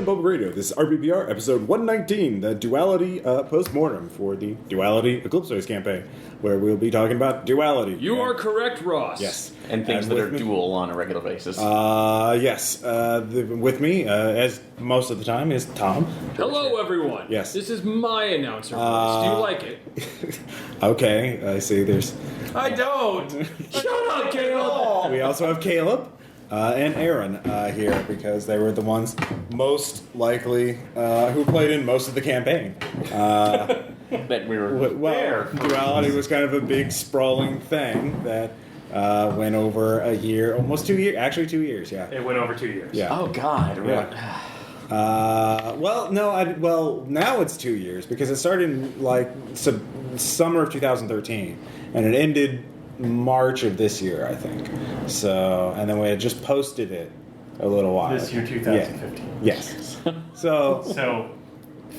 Jump Over Radio. This is RPPR, episode 119, the Duality post-mortem for the Duality Eclipse Phase campaign, where we'll be talking about duality. You are correct, Ross. Yes. And things that are dual on a regular basis. Yes. With me, as most of the time, is Tom. Hello, everyone. Yes. This is my announcer voice. Do you like it? Okay, I see there's... I don't. Shut up, Caleb. We also have Caleb. And Aaron here, because they were the ones most likely who played in most of the campaign. That we were there. Duality was kind of a big, sprawling thing that went over a year, almost 2 years. Actually, 2 years, yeah. It went over 2 years. Yeah. Oh, God. Yeah. Now it's 2 years, because it started in, summer of 2013, and it ended March of this year, I think. So, and then we had just posted it a little while. This year, 2015. Yeah. Yes. So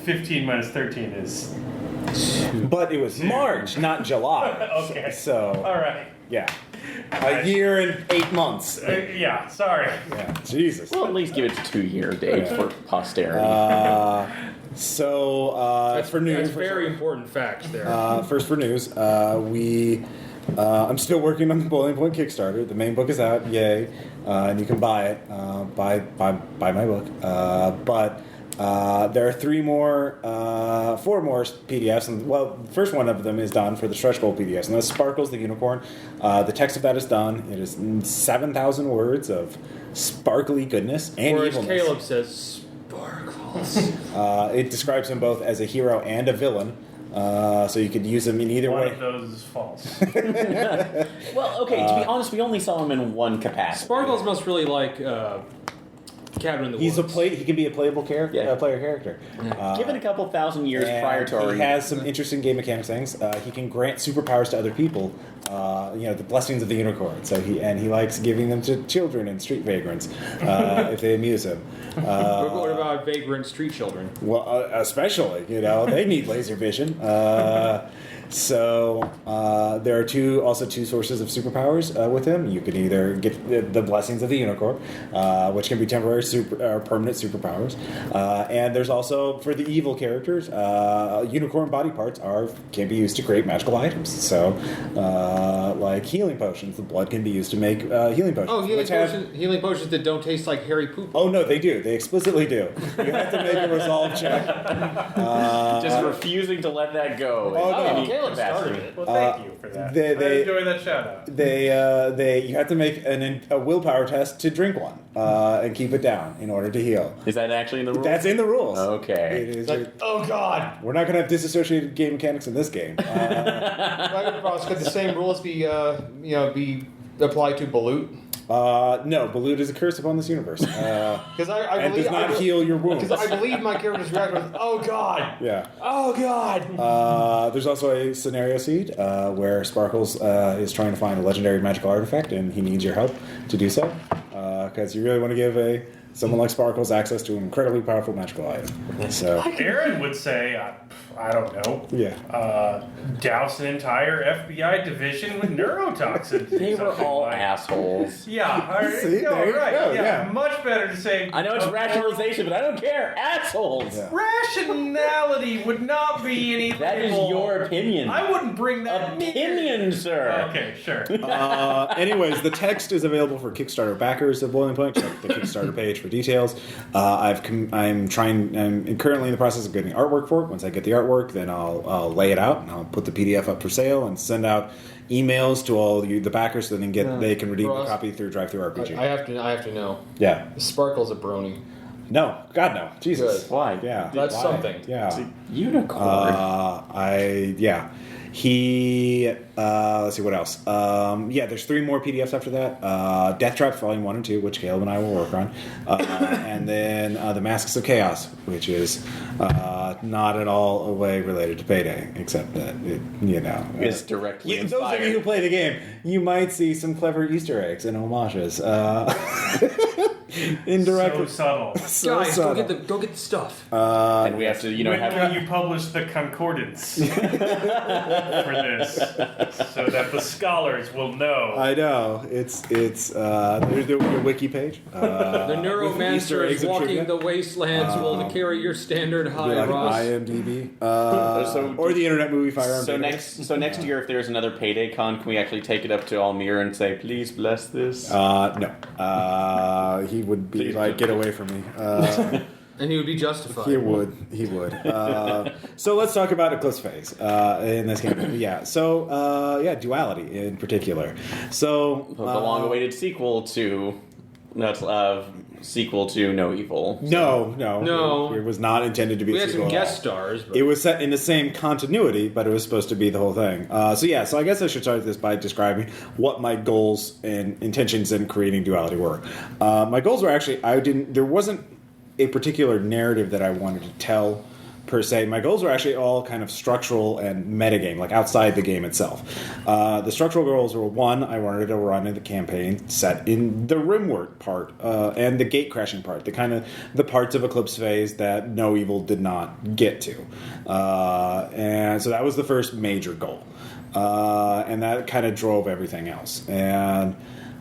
15 minus 13 is... But it was March, not July. Okay. So, all right. Yeah. A year and 8 months. Yeah, sorry. Yeah, Jesus. We'll at least give it a 2 year date for posterity. That's for news. That's very important facts there. First for news, I'm still working on the Boiling Point Kickstarter. The main book is out, yay, and you can buy it. Buy my book. But there are four more PDFs, and the first one of them is done for the stretch goal PDFs, and that's Sparkles the Unicorn. The text of that is done. It is 7,000 words of sparkly goodness and or as evilness. Caleb says, sparkles. It describes him both as a hero and a villain. So you could use them in either way. One of those is false. Well, okay, to be honest, we only saw him in one capacity. Sparkles must really like Cabin in the Woods. He can be a playable character, Yeah. player character. Give it a couple thousand years prior to our... He has some interesting game mechanics things. He can grant superpowers to other people. The blessings of the unicorn. So he likes giving them to children and street vagrants if they amuse him. What about vagrant street children? Well, especially, they need laser vision. So there are two sources of superpowers with him. You can either get the blessings of the unicorn, which can be temporary or permanent superpowers, and there's also for the evil characters, unicorn body parts can be used to create magical items. So like healing potions, the blood can be used to make healing potions. Oh, healing potions that don't taste like hairy poop. Oh no, they do. They explicitly do. You have to make a resolve check. Just refusing to let that go. Oh, no. Caleb started it. Well, thank you for that. They I enjoy that shout out. You have to make a willpower test to drink one and keep it down in order to heal. Is that actually in the rules? That's in the rules. Okay. It is. Oh, God. We're not going to have disassociated game mechanics in this game. Ross, could the same rules be applied to Balut? No, Balut is a curse upon this universe. Because I and believe, does not heal your wounds. Because I believe my character's reaction was, "Oh God, Yeah. oh God." There's also a scenario seed where Sparkles is trying to find a legendary magical artifact, and he needs your help to do so. Because you really want to give someone like Sparkles access to an incredibly powerful magical item. So, Aaron would say, I don't know, yeah. douse an entire FBI division with neurotoxin. They were Something all like- assholes. Yeah, all right. See, there you right. go, Yeah, yeah. much better to say. I know it's rationalization, but I don't care. Assholes! Yeah. Rationality would not be anything. That is your opinion. I wouldn't bring that Opinion, sir. Okay, sure. Anyways, the text is available for Kickstarter backers of Boiling Point. Check the Kickstarter page for details. I'm currently in the process of getting artwork for it. Once I get the artwork, then I'll lay it out and I'll put the PDF up for sale and send out emails to all the backers so they can redeem Ross, a copy through DriveThruRPG. I have to know. Yeah. Sparkle's a brony. No. God no. Jesus. Good. Why? Yeah. That's Why? something. Yeah. Unicorn. He let's see what else. There's 3 more PDFs after that. Death Traps Volume 1 and 2, which Caleb and I will work on, and then the Masks of Chaos, which is not at all a way related to Payday, except that It's directly those inspired. of you who play the game, you might see some clever Easter eggs and homages. Indirectly. So subtle. So Guys, subtle. go get the stuff. And we have to, When have will you publish the concordance for this, so that the scholars will know? I know it's there's the wiki page. The Easter eggs neuromancers and walking trivia. the wastelands will carry your standard high, Like Ross. IMDb, So- or the Internet Movie Firearm. So Database. next year, if there's another Payday Con, can we actually take it up to Almir and say, please bless this? No. He would be Please like, don't. get away from me. And he would be justified. He would. So let's talk about Eclipse Phase in this game. Yeah. So Duality in particular. So The long-awaited sequel to No Evil. No. It was not intended to be. We a had sequel some at all. guest stars. But It was set in the same continuity, but it was supposed to be the whole thing. So I guess I should start this by describing what my goals and intentions in creating Duality were. My goals were actually, there wasn't a particular narrative that I wanted to tell per se. My goals were actually all kind of structural and metagame, like outside the game itself. The structural goals were, one, I wanted to run in the campaign set in the Rimward part and the gatecrashing part, the parts of Eclipse Phase that No Evil did not get to. And so that was the first major goal. And that kind of drove everything else. And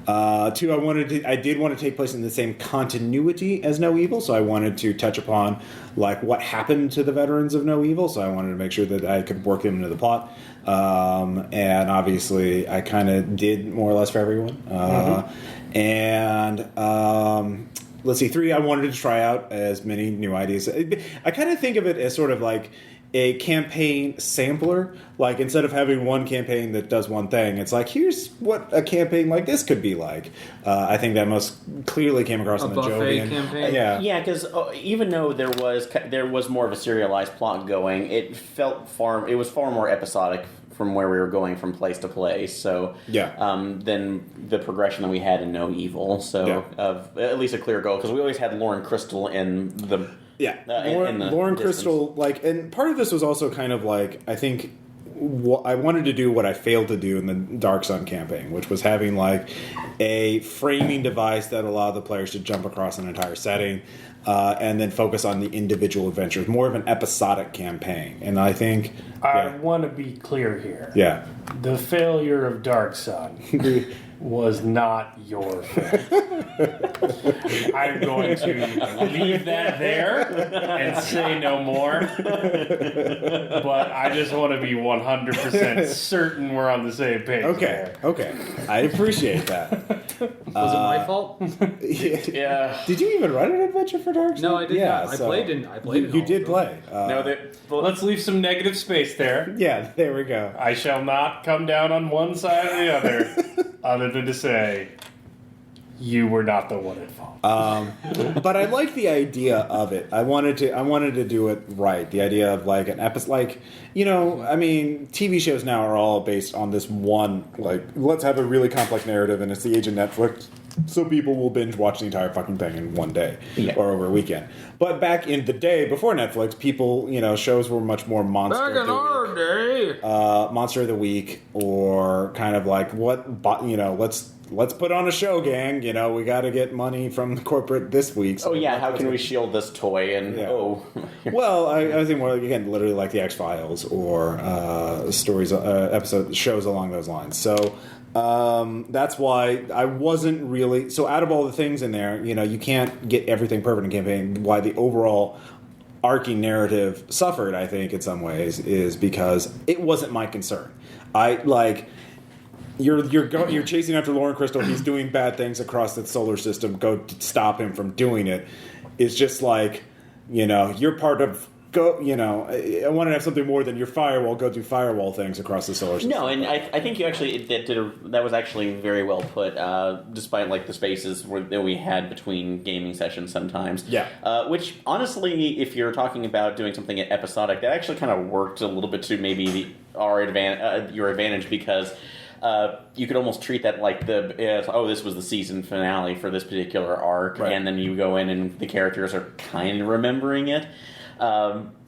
two, I did want to take place in the same continuity as No Evil, so I wanted to touch upon like what happened to the veterans of No Evil, so I wanted to make sure that I could work them into the plot. And obviously I kind of did more or less for everyone. And let's see, three, I wanted to try out as many new ideas. I kind of think of it as sort of like a campaign sampler. Like, instead of having one campaign that does one thing, it's like, here's what a campaign like this could be like. I think that most clearly came across A in the buffet Jovian campaign? Yeah, because even though there was more of a serialized plot going, it was far more episodic from where we were going from place to place. So than the progression that we had in No Evil. So of at least a clear goal, because we always had Lauren Crystal in the. Yeah, Lauren distance. Crystal, like, and part of this was also kind of like, I think, I wanted to do what I failed to do in the Dark Sun campaign, which was having like a framing device that allowed the players to jump across an entire setting and then focus on the individual adventures, more of an episodic campaign. And I think I want to be clear here. Yeah. The failure of Dark Sun was not your fault. I'm going to leave that there and say no more. But I just want to be 100% certain we're on the same page. Okay. I appreciate that. was it my fault? Yeah. Did you even run an adventure for Dark Sun? No, I did not. I played in You all did of them. play. Let's leave some negative space there. Yeah, there we go. I shall not come down on one side or the other than to say you were not the one at fault. But I like the idea of it. I wanted to do it right. The idea of like an episode, like, I mean, TV shows now are all based on this one, like, let's have a really complex narrative, and it's the age of Netflix, so people will binge watch the entire fucking thing in one day or over a weekend. But back in the day, before Netflix, people, shows were much more monster. Back in our day. Monster of the Week, or kind of like let's put on a show, gang. We got to get money from corporate this week. So How can we shield this toy? And well, I think more again, literally like the X-Files or shows along those lines. So that's why I wasn't really. So out of all the things in there, you can't get everything perfect in campaign. Why the overall arcing narrative suffered, I think, in some ways, is because it wasn't my concern. You're chasing after Lauren Crystal. He's doing bad things across the solar system. Go stop him from doing it. It's just like, you're part of. I want to have something more than your firewall. Go do firewall things across the solar system. No, and I think you actually that was actually very well put. Despite like the spaces that we had between gaming sessions sometimes. Yeah. Which honestly, if you're talking about doing something episodic, that actually kind of worked a little bit to maybe your advantage, because you could almost treat that like this was the season finale for this particular arc, right. And then you go in and the characters are kind of remembering it.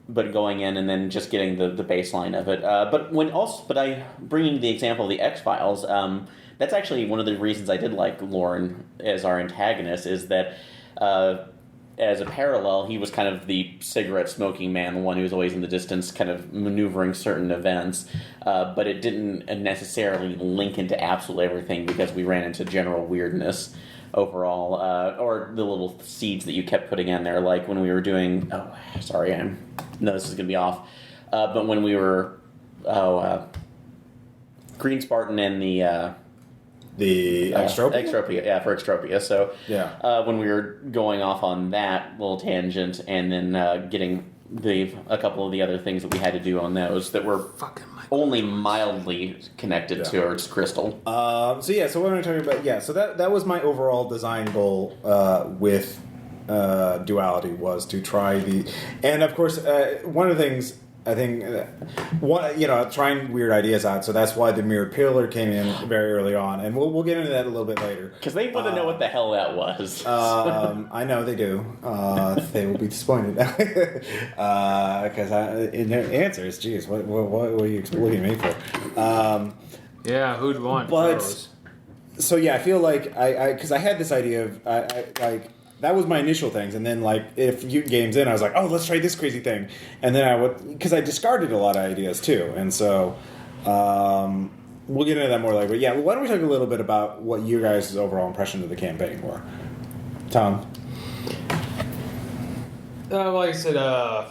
But going in and then just getting the baseline of it. But I bringing the example of the X-Files, that's actually one of the reasons I did like Lauren as our antagonist, is that as a parallel, he was kind of the cigarette-smoking man, the one who was always in the distance, kind of maneuvering certain events. But it didn't necessarily link into absolutely everything because we ran into general weirdness overall, or the little seeds that you kept putting in there, like when we were doing... Oh, sorry, no, this is going to be off. But when we were... Green Spartan and the Extropia? For Extropia. So yeah. When we were going off on that little tangent and then getting a couple of the other things that we had to do on those that were only mildly connected towards Crystal. So what am I talking about? So that was my overall design goal with Duality, was to try and of course one of the things I think trying weird ideas out. So that's why the mirrored pillar came in very early on, and we'll get into that a little bit later. Because they want to know what the hell that was. I know they do. They will be disappointed because in their answers, geez, what are you looking at me for? Yeah, who'd want but those? So I feel like because I had this idea of like. That was my initial things, and then a few games in, I was like, "Oh, let's try this crazy thing," and then because I discarded a lot of ideas too, and so we'll get into that more later. But why don't we talk a little bit about what your guys' overall impression of the campaign were, Tom? Like I said, I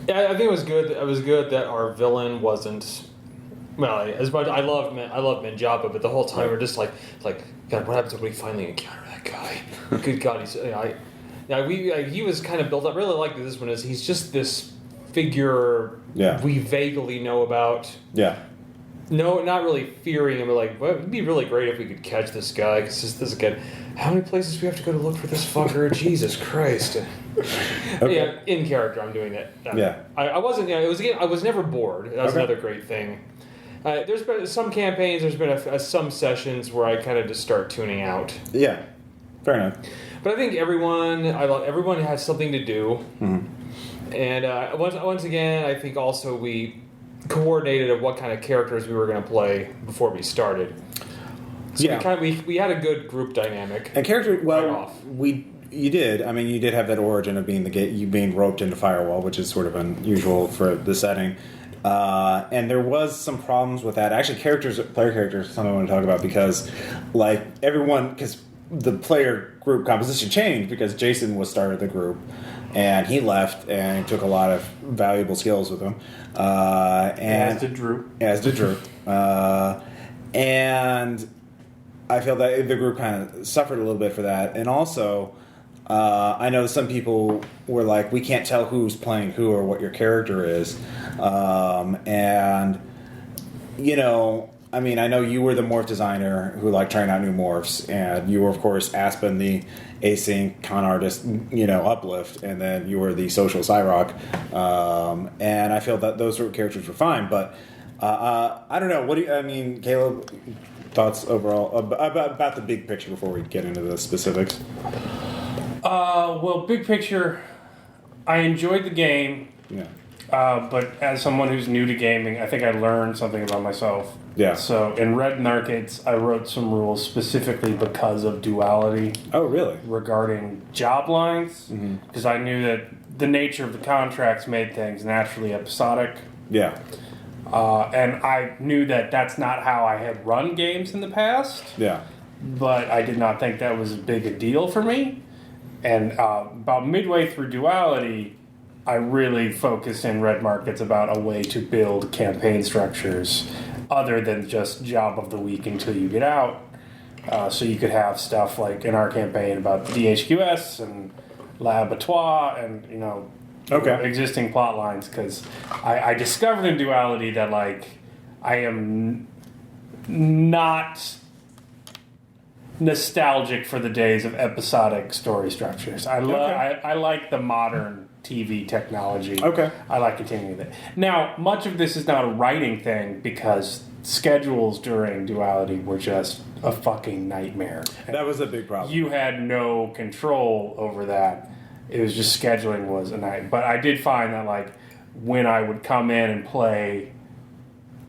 think it was good. It was good that our villain wasn't. Well, as much I love Menjapa, but the whole time we're just like, God, what happens if we finally encounter that guy? Good God, he was kind of built up. Really like this one is he's just this figure we vaguely know about. Yeah. No, not really fearing him, but like, well, it'd be really great if we could catch this guy. Because this again, how many places do we have to go to look for this fucker? Jesus Christ. Okay. Yeah, in character, I'm doing that. I wasn't. I was never bored. That was another great thing. There's been some campaigns. There's been some sessions where I kind of just start tuning out. Yeah, fair enough. But I think everyone has something to do. Mm-hmm. And once again, I think also we coordinated of what kind of characters we were going to play before we started. So we had a good group dynamic. And character, you did. I mean, you did have that origin of being roped into Firewall, which is sort of unusual for the setting. And there was some problems with that. Actually, player characters, something I want to talk about because, because the player group composition changed because Jason was started the group, and he left and took a lot of valuable skills with him. As did Drew. And I feel that the group kind of suffered a little bit for that, and also. I know some people were like, we can't tell who's playing who or what your character is. And, I know you were the morph designer who liked trying out new morphs, and you were, of course, Aspen, the async con artist, uplift, and then you were the social Cyrock. And I feel that those sort of characters were fine, but I don't know. Caleb, thoughts overall about the big picture before we get into the specifics? Well, big picture, I enjoyed the game. Yeah. But as someone who's new to gaming, I think I learned something about myself. Yeah. So in Red Narcotics, I wrote some rules specifically because of Duality. Oh, really? Regarding job lines. Because I knew that the nature of the contracts made things naturally episodic. Yeah. And I knew that that's not how I had run games in the past. Yeah. But I did not think that was as big a deal for me. And about midway through Duality, I really focused in Red Markets about a way to build campaign structures other than just job of the week until you get out. So you could have stuff like in our campaign about DHQS and Laboratoire and, existing plot lines. Because I discovered in Duality that, I am not nostalgic for the days of episodic story structures. I like the modern TV technology. Okay. I like continuing with it. Now, much of this is not a writing thing because schedules during Duality were just a fucking nightmare. That was a big problem. You had no control over that. It was just scheduling was a night. But I did find that when I would come in and play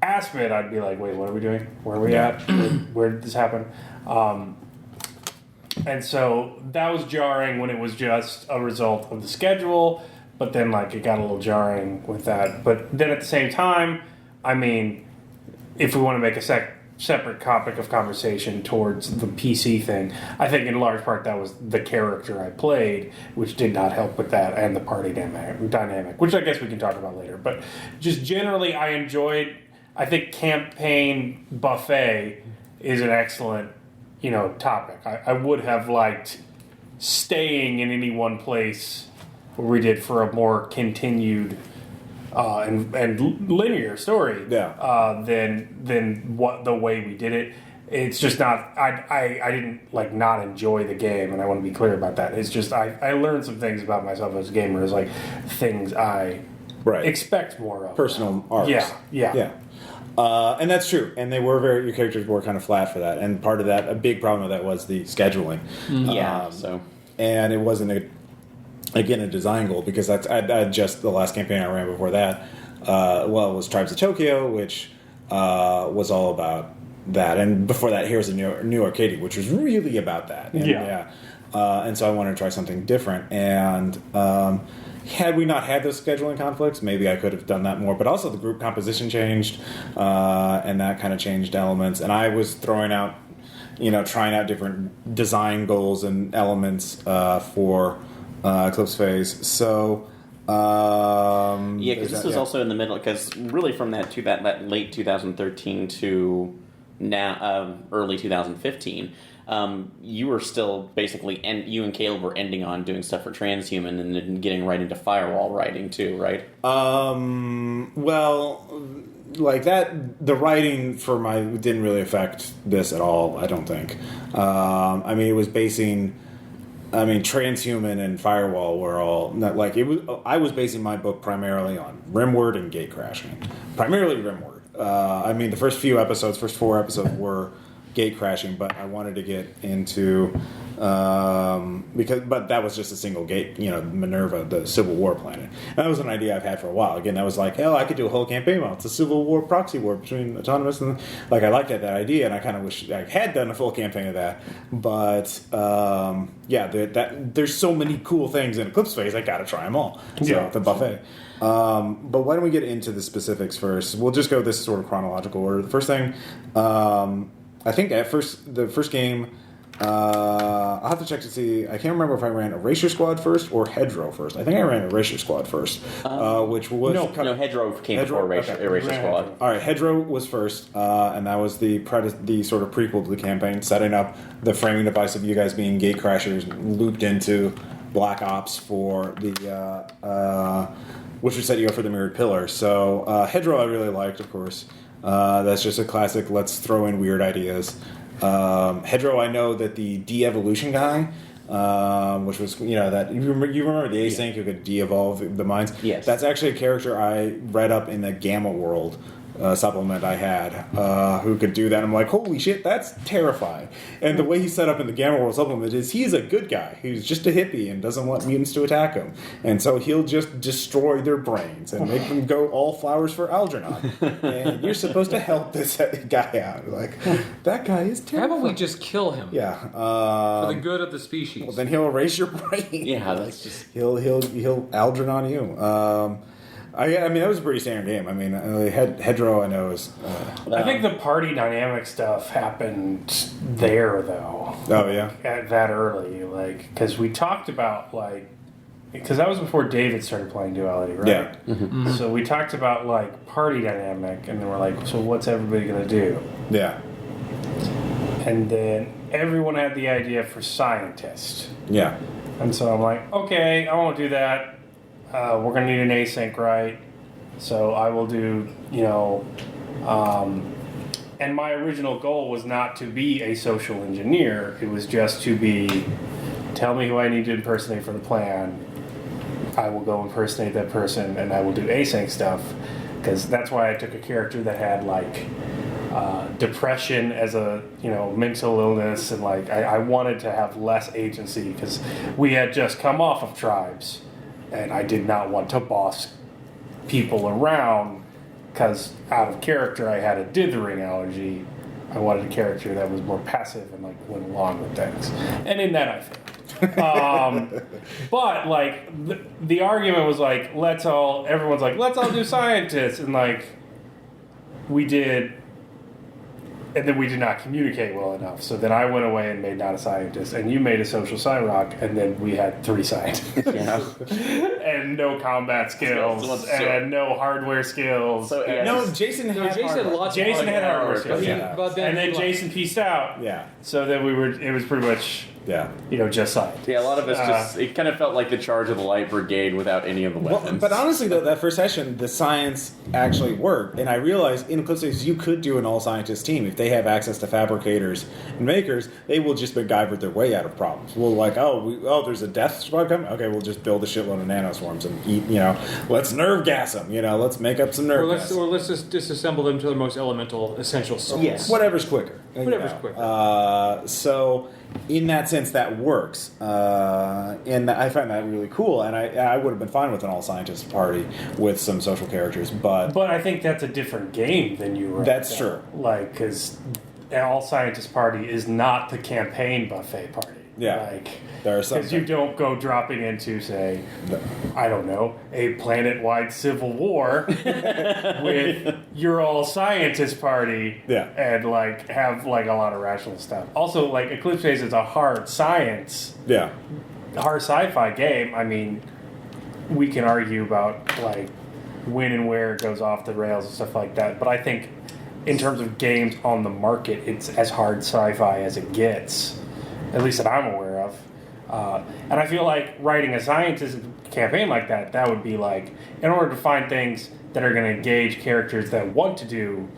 Aspen, I'd be like, wait, what are we doing? Where are we at? Where did this happen? And so that was jarring when it was just a result of the schedule, but then like it got a little jarring with that. But then at the same time, I mean, if we want to make a separate topic of conversation towards the PC thing, I think in large part that was the character I played, which did not help with that, and the party dynamic, which I guess we can talk about later. But just generally, I think campaign buffet is an excellent, topic. I would have liked staying in any one place where we did for a more continued and linear story than what the way we did it. It's just not. I didn't not enjoy the game, and I want to be clear about that. It's just I learned some things about myself as a gamer, as things I expect more of. Personal arcs. Yeah. And that's true. And your characters were kind of flat for that. And part of that, a big problem with that was the scheduling. And it wasn't a design goal, because I just the last campaign I ran before that, it was Tribes of Tokyo, which was all about that. And before that, Heroes of New Arcadia, which was really about that. And, and so I wanted to try something different. And had we not had those scheduling conflicts, maybe I could have done that more. But also the group composition changed, and that kind of changed elements. And I was trying out different design goals and elements for Eclipse Phase. So because this was also in the middle, because really from that late 2013 to now early 2015. You were still basically, and you and Caleb were ending on doing stuff for Transhuman and then getting right into Firewall writing too, right? The writing for didn't really affect this at all, I don't think. It was Transhuman and Firewall were all I was basing my book primarily on Rimward and gatecrashing. Primarily Rimward. The first 4 episodes were gatecrashing, but I wanted to get into but that was just a single gate, Minerva, the Civil War planet. And that was an idea I've had for a while. Again, that was I could do a whole campaign about it's a Civil War proxy war between Autonomous and I liked that idea, and I kind of wish I had done a full campaign of that. But there's so many cool things in Eclipse Phase, I got to try them all. So the buffet. But why don't we get into the specifics first? We'll just go this sort of chronological order. The first thing, I think the first game, I'll have to check to see. I can't remember if I ran Erasure Squad first or Hedro first. I think I ran Erasure Squad first, which was... No, Hedro came before Erasure Squad. All right, Hedro was first, and that was the sort of prequel to the campaign, setting up the framing device of you guys being gate crashers looped into Black Ops for the... which would set you up for the Mirrored Pillar. So Hedro I really liked, of course. That's just a classic, let's throw in weird ideas. Hedro, I know that the de-evolution guy, which was, that you remember the async who could de-evolve the minds? Yes. That's actually a character I read up in the Gamma World supplement I had, who could do that. I'm like, holy shit, that's terrifying. And the way he's set up in the Gamma World supplement is he's a good guy who's just a hippie and doesn't want mutants to attack him. And so he'll just destroy their brains and make them go all flowers for Algernon. And you're supposed to help this guy out. That guy is terrifying. How about we just kill him? Yeah. For the good of the species. Well, then he'll erase your brain. Yeah, that's just... He'll Algernon you. that was a pretty standard game. Hedro, I know, is... I think the party dynamic stuff happened there, though. Oh, yeah? That early. Because we talked about, because that was before David started playing Duality, right? Yeah. Mm-hmm. So we talked about, party dynamic, and then we're like, so what's everybody going to do? Yeah. And then everyone had the idea for scientist. Yeah. And so I'm like, okay, I won't do that. We're going to need an async, right? So I will do, and my original goal was not to be a social engineer. It was just to tell me who I need to impersonate for the plan. I will go impersonate that person, and I will do async stuff. Because that's why I took a character that had, depression as a, mental illness. And, I wanted to have less agency because we had just come off of Tribes. And I did not want to boss people around because out of character I had a dithering allergy. I wanted a character that was more passive and like went along with things, and in that I failed. But like the argument was like, everyone's like, let's all do scientists, and like we did, and then we did not communicate well enough. So then I went away and made not a scientist, and you made a social Cyrock, and then we had 3 scientists. And no combat skills, and no hardware skills. So, Jason had hardware. Jason had hardware skills. Yeah. But then, And then Jason pieced out. Yeah. So then it was pretty much, just science. Yeah, a lot of us it kind of felt like the charge of the Light Brigade without any of the weapons. Well, but honestly, though, that first session, the science actually worked. And I realized in Eclipse Phase, you could do an all-scientist team. If they have access to fabricators and makers, they will just MacGyver their way out of problems. We'll like, there's a death squad coming? Okay, we'll just build a shitload of nanoswarms and eat, let's nerve gas them, let's make up some nerve gas. Or let's just disassemble them to the most elemental, essential souls. Yes. Whatever's quicker. Whatever's quicker. So, in that sense, that works. And I find that really cool. And I would have been fine with an all-scientist party with some social characters. But I think that's a different game than you were. That's true. Like, because an all-scientist party is not the campaign buffet party. Yeah. Like, there are some. because you don't go dropping into, say, I don't know, a planet-wide civil war with your all-scientist party. Yeah. And, like, have, like, a lot of rational stuff. Also, like, Eclipse Phase is a hard science, Yeah. hard sci-fi game. I mean, we can argue about, like, when and where it goes off the rails and stuff like that. But I think in terms of games on the market, it's as hard sci-fi as it gets, at least that I'm aware of. And I feel like writing a scientist campaign like that would be like, in order to find things that are going to engage characters that want to do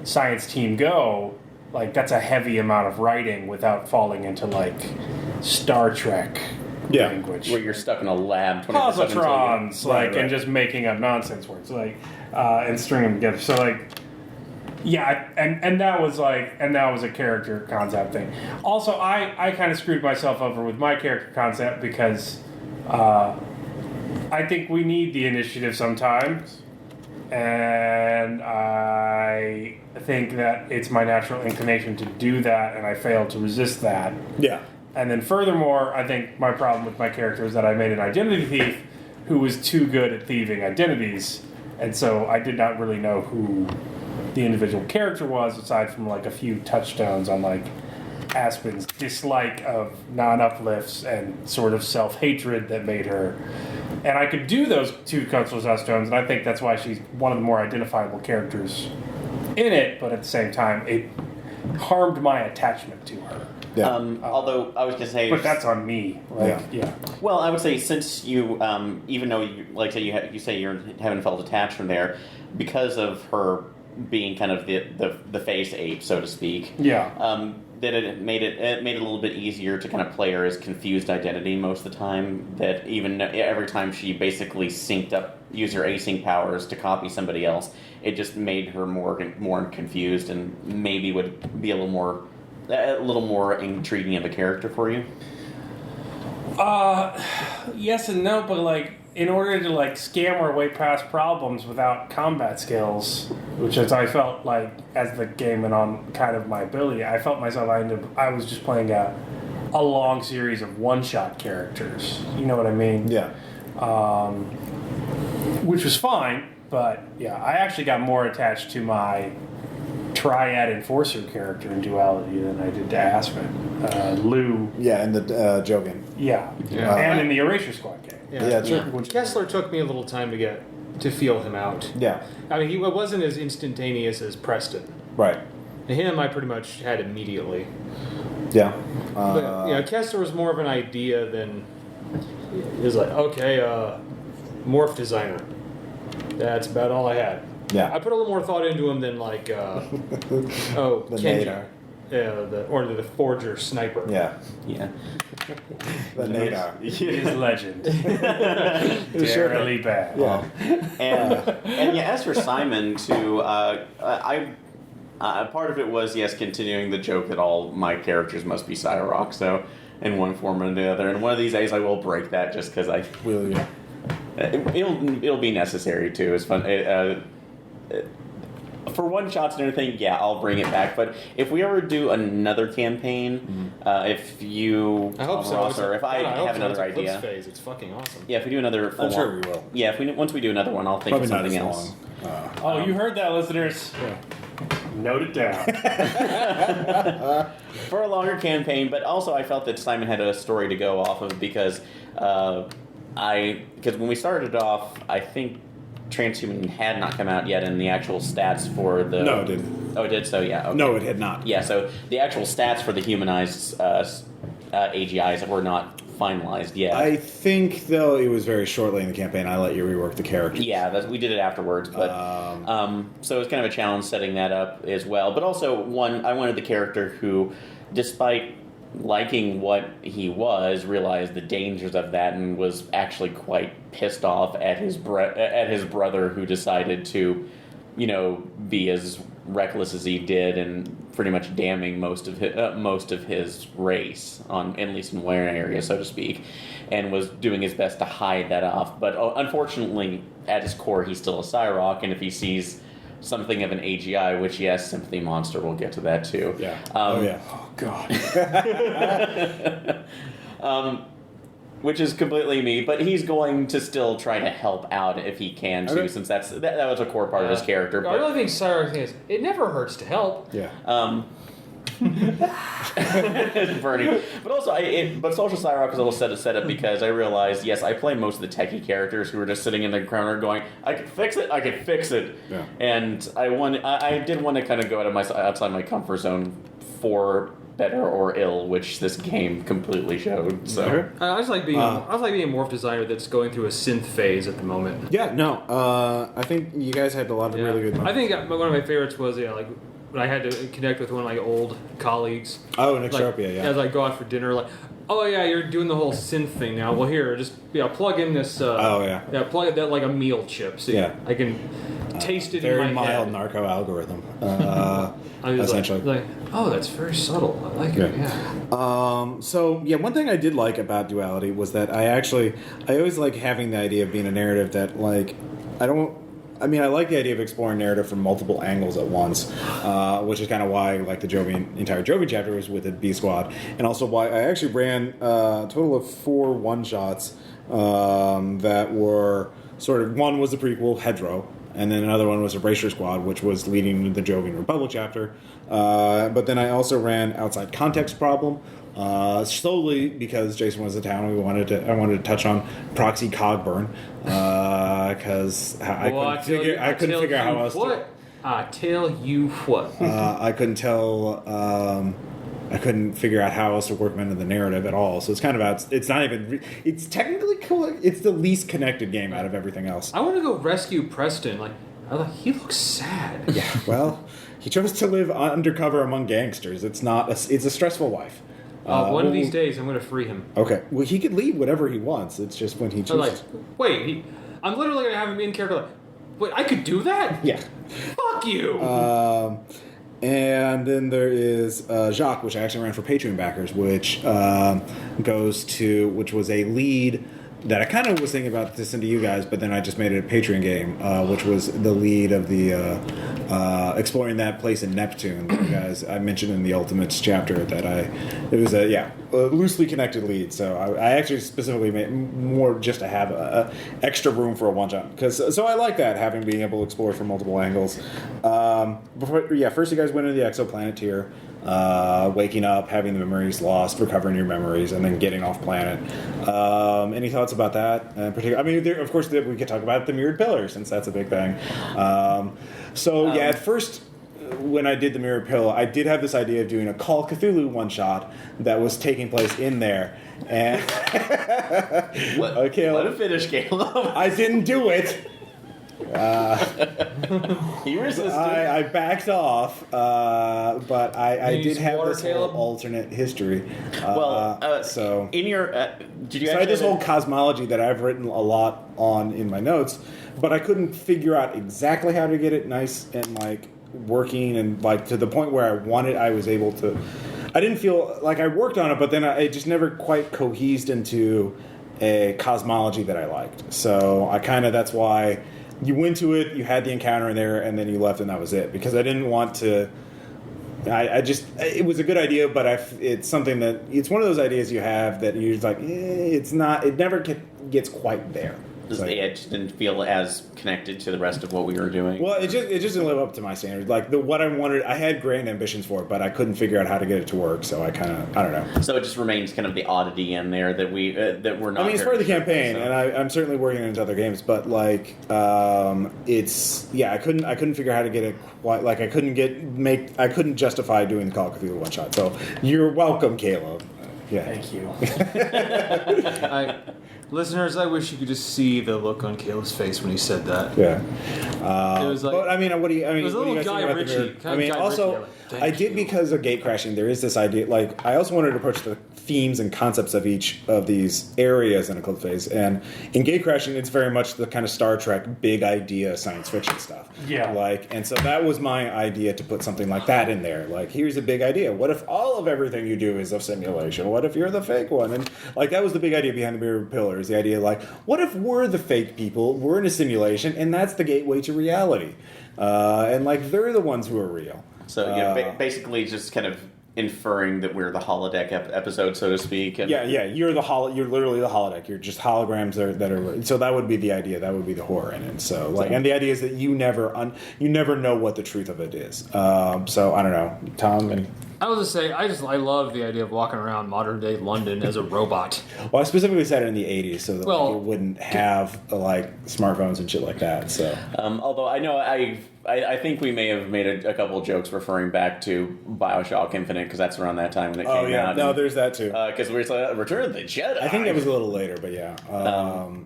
Science Team Go, like that's a heavy amount of writing without falling into like Star Trek language. Where you're stuck in a lab 24/7 Positrons, like, right. and just making up nonsense words, like, and stringing them together. So, like, yeah, and that was a character concept thing. Also, I kind of screwed myself over with my character concept because I think we need the initiative sometimes, and I think that it's my natural inclination to do that, and I failed to resist that. Yeah. And then furthermore, I think my problem with my character is that I made an identity thief who was too good at thieving identities, and so I did not really know who the individual character was, aside from like a few touchstones on like Aspen's dislike of non-uplifts and sort of self-hatred that made her. And I could do those 2 cultural touchstones, and I think that's why she's one of the more identifiable characters in it, but at the same time, it harmed my attachment to her. Yeah. Although I was going to say, But that's on me. Like, yeah. well, I would say since you, even though you like say you say you haven't felt attached from there, because of her being kind of the face ape, so to speak. Yeah. That it made it a little bit easier to kind of play her as confused identity most of the time. That even every time she basically used her async powers to copy somebody else, it just made her more confused and maybe would be a little more intriguing of a character for you. Yes and no, but like in order to like scam our way past problems without combat skills, which as I felt like as the game went on, kind of my ability, I felt myself I was just playing a long series of one-shot characters. You know what I mean? Yeah. Which was fine, but yeah, I actually got more attached to my Triad Enforcer character in Duality than I did to Aspen. Lou. Yeah, and the Jogan. Yeah. Yeah. And in the Erasure Squad game. Yeah, true. Which Kessler took me a little time to feel him out. Yeah. I mean, he wasn't as instantaneous as Preston. Right. Him, I pretty much had immediately. Yeah. But Kessler was more of an idea than. He was like, okay, morph designer. That's about all I had. Yeah. I put a little more thought into him than like, the Kenji. Nadar. Or the Forger Sniper. Yeah. Yeah. The Nadar. He is legend. Terribly bad. Yeah. And yeah, as for Simon, too, part of it was, yes, continuing the joke that all my characters must be Cyrock, so in one form or the other. And one of these days I will break that just because I... Will you? It'll be necessary, too. It's fun. for one shots and everything, yeah, I'll bring it back. But if we ever do another campaign, if you, I hope so. Ross, or if I have another Eclipse idea, Phase. It's fucking awesome. yeah, if we do another, I'm sure we will. Yeah, once we do another one, I'll think Probably of not something as else. long. You heard that, listeners. Yeah. Note it down. For a longer campaign, but also I felt that Simon had a story to go off of because when we started off, I think Transhuman had not come out yet, and the actual stats for the... No, it didn't. Oh, it did? So, yeah. Okay. No, it had not. Yeah, so the actual stats for the humanized AGIs were not finalized yet. I think, though, it was very shortly in the campaign. I let you rework the characters. Yeah, we did it afterwards, but so it was kind of a challenge setting that up as well. But also, I wanted the character who, despite liking what he was, realized the dangers of that and was actually quite pissed off at his brother who decided to, be as reckless as he did and pretty much damning most of his race, at least in one area, so to speak, and was doing his best to hide that off. But unfortunately, at his core, he's still a Cyrock, and if he sees something of an AGI, which, yes, Sympathy Monster, we'll get to that too. Yeah. Oh, God. Which is completely me, but he's going to still try to help out if he can too, since that was a core part of his character. I really think Cyrock's thing is, it never hurts to help. Yeah. Bernie. But also, but Social Cyrock is a little set up because I realized, yes, I play most of the techie characters who are just sitting in the corner going, I can fix it. Yeah. And I did want to kind of go outside my comfort zone for better or ill, which this game completely showed. So I just like being a morph designer that's going through a synth phase at the moment. Yeah, no. I think you guys had a lot of really good moments. I think one of my favorites was when I had to connect with one of my old colleagues. Oh, Nick Sharpia, yeah. As I go out for dinner, oh yeah, you're doing the whole synth thing now. Well, here, just plug in this. Plug that like a meal chip. So I can taste it in my head. Very mild narco algorithm. Essentially. Oh, that's very subtle. I like it. Yeah. So one thing I did like about Duality was that I always like having the idea of being a narrative that I like the idea of exploring narrative from multiple angles at once, which is kind of why the entire Jovian chapter was with the B Squad, and also why I actually ran a total of 4 one-shots that were sort of, one was the prequel, Hedro, and then another one was Erasure Squad, which was leading to the Jovian Republic chapter. But then I also ran Outside Context Problem, solely because Jason was in town. I wanted to touch on Proxy Cogburn because I couldn't figure out how else to. I tell you what. I couldn't tell. I couldn't figure out how else to work into the narrative at all. So it's kind of it's not even. It's technically cool. It's the least connected game out of everything else. I want to go rescue Preston. He looks sad. Yeah. Well, he chose to live undercover among gangsters. It's a stressful life. One of these days, I'm going to free him. Okay. Well, he could lead whatever he wants. It's just when he chooses. I'm literally going to have him in character. Wait, I could do that? Yeah. Fuck you. And then there is Jacques, which I actually ran for Patreon backers, which was a lead that I kind of was thinking about to send to you guys, but then I just made it a Patreon game, which was the lead of the exploring that place in Neptune. Guys, I mentioned in the Ultimates chapter that it was a loosely connected lead. So I actually specifically made more just to have extra room for a one shot so I like that, being able to explore from multiple angles. First you guys went into the exoplanet tier. Waking up, having the memories lost, recovering your memories, and then getting off planet. Any thoughts about that in particular? I mean, of course, we could talk about the mirrored pillar, since that's a big thing. At first, when I did the mirrored pillar, I did have this idea of doing a Call Cthulhu one-shot that was taking place in there. And let him finish, Caleb. I didn't do it. He resisted. I backed off, but I did have this whole alternate history. So in your did you? So I had this whole cosmology that I've written a lot on in my notes, but I couldn't figure out exactly how to get it nice and working and to the point where I wanted. I was able to. I didn't feel like I worked on it, but then it just never quite cohesed into a cosmology that I liked. So that's why you went to it, you had the encounter in there, and then you left, and that was it. Because I didn't want to. It was a good idea, but it's something that it's one of those ideas you have that you're just like, it's not. It never gets quite there. The edge didn't feel as connected to the rest of what we were doing. Well, it just didn't live up to my standards. Like what I wanted, I had grand ambitions for it, but I couldn't figure out how to get it to work. So I don't know. So it just remains kind of the oddity in there that we're not. I mean, it's part of the campaign, and I'm certainly working into other games, but like, I couldn't figure out how to get it quite. Like I couldn't justify doing the Call of Cthulhu one shot. So you're welcome, Caleb. Yeah. Thank you. Listeners, I wish you could just see the look on Caleb's face when he said that. Yeah. It was like, but I mean, what do you? I mean, it was a little Guy Ritchie. I mean, also, I did because of gatecrashing. There is this idea. Like, I also wanted to approach the themes and concepts of each of these areas in Eclipse Phase, and in gatecrashing, it's very much the kind of Star Trek big idea science fiction stuff. Yeah. And so that was my idea to put something like that in there. Like, here's a big idea. What if all of everything you do is a simulation? What if you're the fake one? And like that was the big idea behind the Mirror Pillars. The idea, like, what if we're the fake people? We're in a simulation, and that's the gateway to reality. And like they're the ones who are real. So basically, just kind of inferring that we're the holodeck episode, so to speak. And yeah, you're literally the holodeck. You're just holograms that are. So that would be the idea. That would be the horror in it. So like, and the idea is that you never know what the truth of it is. So I don't know, Tom. I was just say, I love the idea of walking around modern day London as a robot. Well, I specifically said it in the 80s so that you wouldn't have like smartphones and shit like that. So, although I know I think we may have made a couple of jokes referring back to BioShock Infinite because that's around that time when it came out. No, there's that too. Because we're like, Return of the Jedi. I think it was a little later, but yeah.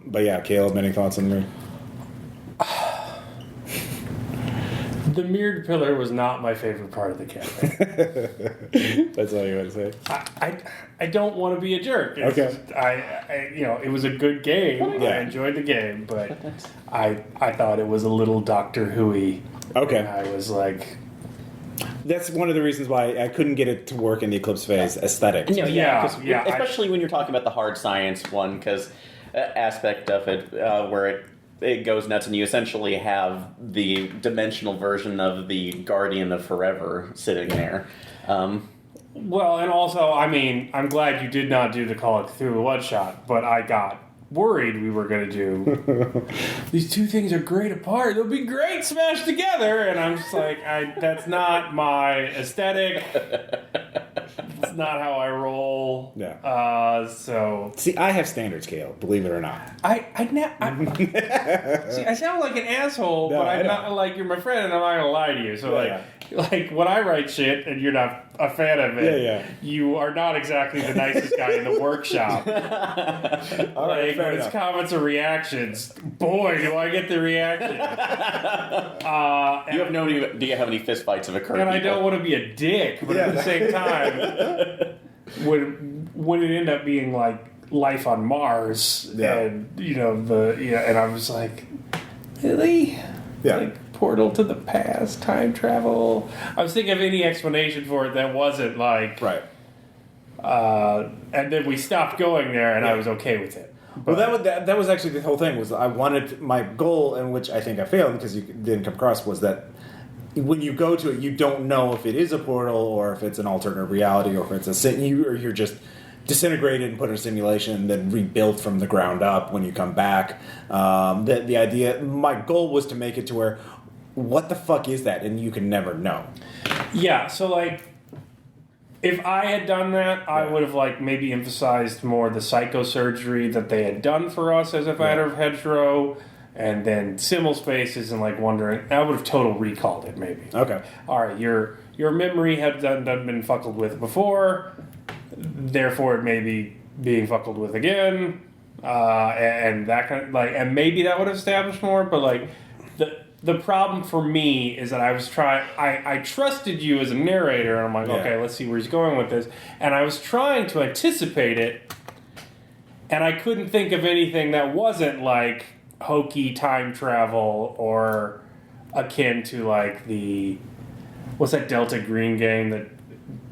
But yeah, Caleb, any thoughts on me? The mirrored pillar was not my favorite part of the campaign. That's all you want to say? I don't want to be a jerk. Okay. It was a good game. Yeah. I enjoyed the game, but I thought it was a little Doctor Who-y. Okay. And I was like... That's one of the reasons why I couldn't get it to work in the Eclipse Phase aesthetic. Especially when you're talking about the hard science one, because aspect of it where it goes nuts, and you essentially have the dimensional version of the Guardian of Forever sitting there. Well, and also, I mean, I'm glad you did not do the Call of Cthulhu one-shot, but I got worried we were going to do these two things are great apart. They'll be great smashed together. And I'm just like, that's not my aesthetic. It's not how I roll. Yeah. So see, I have standards, Caleb. Believe it or not. See, I sound like an asshole, but I'm not like you're my friend, and I'm not gonna lie to you. So like when I write shit and you're not a fan of it, you are not exactly the nicest guy in the workshop. All right, when it's comments or reactions, boy, do I get the reaction. Do you have any fistfights have occurred? And I don't want to be a dick, but at the same time, would it end up being like life on Mars? And and I was like, really? Yeah. Like portal to the past, time travel. I was thinking of any explanation for it that wasn't like right. And then we stopped going there, and I was okay with it. But that was actually the whole thing. Was I wanted my goal, in which I think I failed because you didn't come across, was that when you go to it, you don't know if it is a portal or if it's an alternate reality or if it's you're just disintegrated and put in a simulation and then rebuilt from the ground up when you come back. The idea, my goal was to make it to where, what the fuck is that? And you can never know. Yeah, so like, if I had done that, I would have like maybe emphasized more the psychosurgery that they had done for us as a matter of hedgerow, and then simul spaces and like wondering. I would have total recalled it maybe. Okay. All right, your memory had done been fuckled with before, therefore it may be being fuckled with again, and that kind of like, and maybe that would have established more. But like the problem for me is that I was I trusted you as a narrator, and I'm like, okay, let's see where he's going with this. And I was trying to anticipate it, and I couldn't think of anything that wasn't like hokey time travel or akin to like what's that Delta Green game that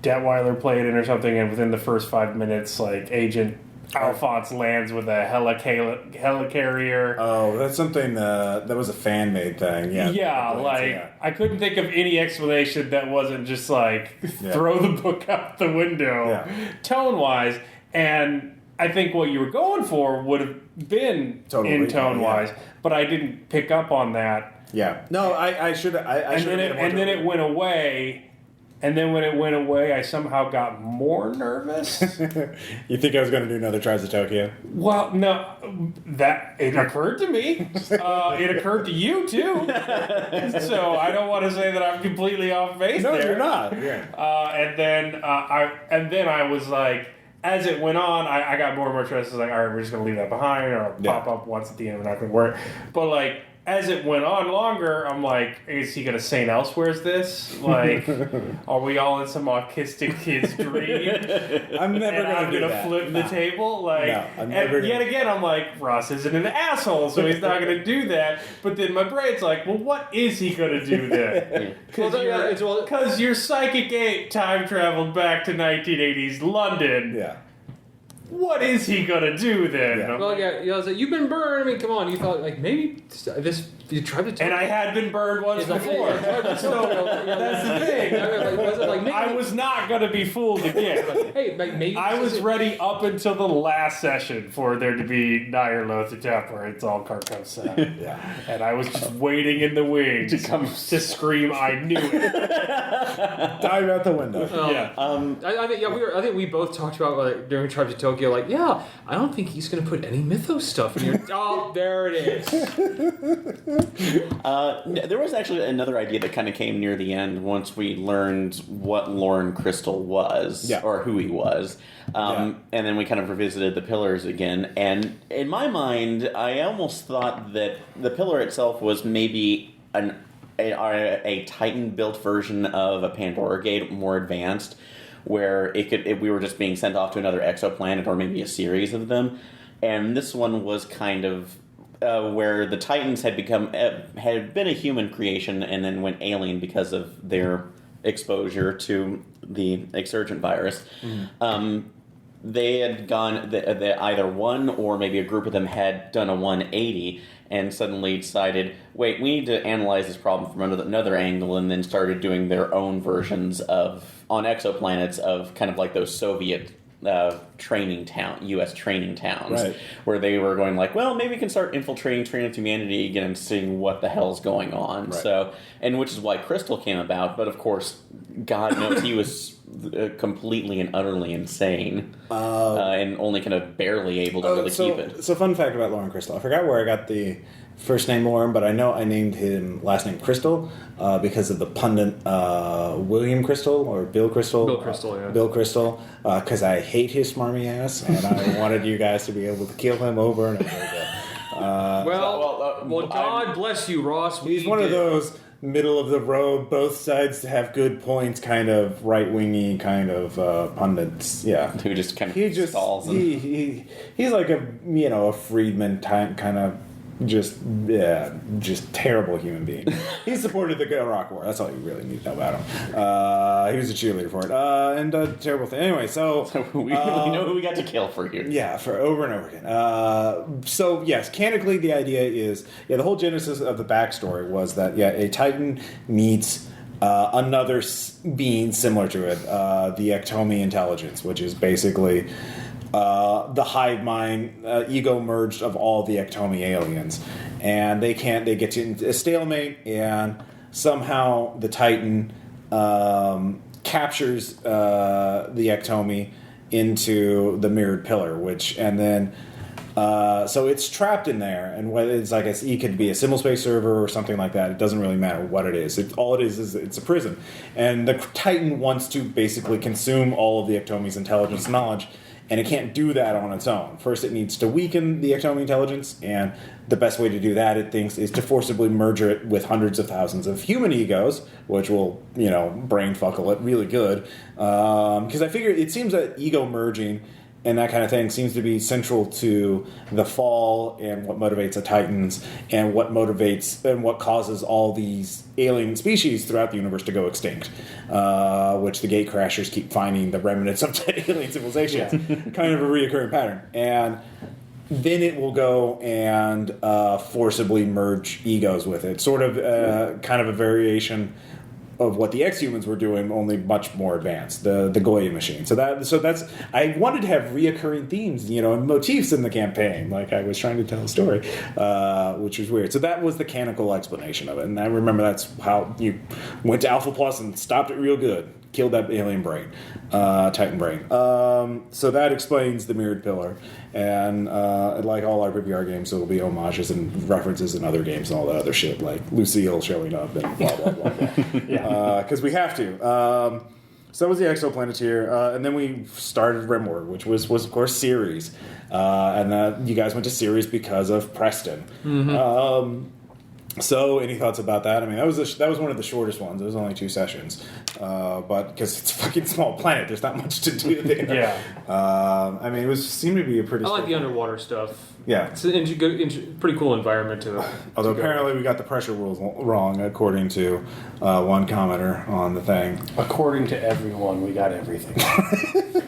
Detweiler played in or something, and within the first 5 minutes, like Agent Alphonse lands with a helicarrier. Oh, that's something that was a fan-made thing. Yeah. Yeah, I couldn't think of any explanation that wasn't just like throw the book out the window, tone-wise. And I think what you were going for would have been in tone-wise, but I didn't pick up on that. Yeah. No, I should. And then it went away. And then when it went away, I somehow got more nervous. You think I was going to do another Tries of Tokyo? Well, no, that it occurred to me. It occurred to you too. So I don't want to say that I'm completely off base. No, there. You're not. Yeah. And then I was like, as it went on, I got more and more stressed. I was like, all right, we're just going to leave that behind, or I'll pop up once at the end, and not going to work. But like, as it went on longer, I'm like, is he going to St. Elsewhere's this? Like, are we all in some autistic kid's dream? I'm never going to flip the table? Like, I'm never and yet again, I'm like, Ross isn't an asshole, so he's not going to do that. But then my brain's like, well, what is he going to do then? Because your psychic ape time traveled back to 1980s London. Yeah. What is he gonna do then? Yeah. Well, I was like, you've been burned. I mean, come on. You thought like maybe this you tried to. And I had been burned once before. So that's the thing. I was not gonna be fooled again. Hey, maybe I was ready up until the last session for there to be Nair Lothar where it's all Carcosa. And I was just waiting in the wings to scream. I knew it. Dive out the window. I think we both talked about like during Tribes of Tokyo. Like, I don't think he's going to put any mythos stuff in here. Oh, there it is. There was actually another idea that kind of came near the end once we learned what Lauren Crystal was, or who he was. And then we kind of revisited the pillars again. And in my mind, I almost thought that the pillar itself was maybe a Titan-built version of a Pandora Gate, more advanced, where we were just being sent off to another exoplanet or maybe a series of them. And this one was kind of where the Titans had been a human creation and then went alien because of their exposure to the exsurgent virus. They had gone, either one or maybe a group of them had done a 180 and suddenly decided, wait, we need to analyze this problem from another angle, and then started doing their own versions on exoplanets of kind of like those Soviet U.S. training towns, where they were going like, well, maybe we can start infiltrating humanity again and seeing what the hell's going on. So, and which is why Crystal came about. But of course, God knows he was completely and utterly insane, and only kind of barely able to really keep it. So, fun fact about Lauren Crystal: I forgot where I got the first name Lauren, but I know I named him last name Crystal because of the pundit William Crystal or Bill Crystal. Bill Crystal, because I hate his smarmy ass, and I wanted you guys to be able to kill him over and over again. God bless you, Ross. He's one of those middle of the road, both sides have good points, kind of right wingy kind of pundits. Yeah, who just kind of stalls. He's like a Friedman type kind of just terrible human being. He supported the Iraq War. That's all you really need to know about him. He was a cheerleader for it, and a terrible thing. Anyway, so we know who we got to kill for here. Yeah, for over and over again. So yes, canonically, the idea is the whole genesis of the backstory was that a Titan meets another being similar to it, the Ectomi intelligence, which is basically the hive mind, ego merged of all the Ectomi aliens, and they get to a stalemate, and somehow the Titan captures the Ectomi into the mirrored pillar, so it's trapped in there, and whether it's like it could be a symbol space server or something like that, it doesn't really matter what it is. All it is it's a prison, and the Titan wants to basically consume all of the Ectomi's intelligence knowledge. And it can't do that on its own. First, it needs to weaken the Ectomi intelligence, and the best way to do that, it thinks, is to forcibly merge it with hundreds of thousands of human egos, which will, brain fuckle it really good. Because I figure it seems that ego merging and that kind of thing seems to be central to the fall and what motivates the Titans and what motivates and what causes all these alien species throughout the universe to go extinct, which the gatecrashers keep finding the remnants of alien civilizations. Kind of a reoccurring pattern. And then it will go and forcibly merge egos with it. Sort of kind of a variation of what the Ex-Humans were doing, only much more advanced, the Goya machine. So that's I wanted to have reoccurring themes, and motifs in the campaign, like I was trying to tell a story, which was weird. So that was the canonical explanation of it, and I remember that's how you went to Alpha Plus and stopped it real good. Killed that alien brain, Titan brain. So that explains the mirrored pillar, and like all RPPR games, there will be homages and references in other games and all that other shit, like Lucille showing up and blah blah blah. Because we have to. So that was the Exoplaneteer, and then we started Rimward, which was of course series, and you guys went to series because of Preston. Mm-hmm. So, any thoughts about that? I mean, that was one of the shortest ones. It was only 2 sessions, but because it's a fucking small planet, there's not much to do there. Yeah. I mean, seemed to be a pretty. I like the underwater stuff. Yeah, it's a pretty cool environment to. Although apparently we got the pressure rules wrong, according to one commenter on the thing. According to everyone, we got everything.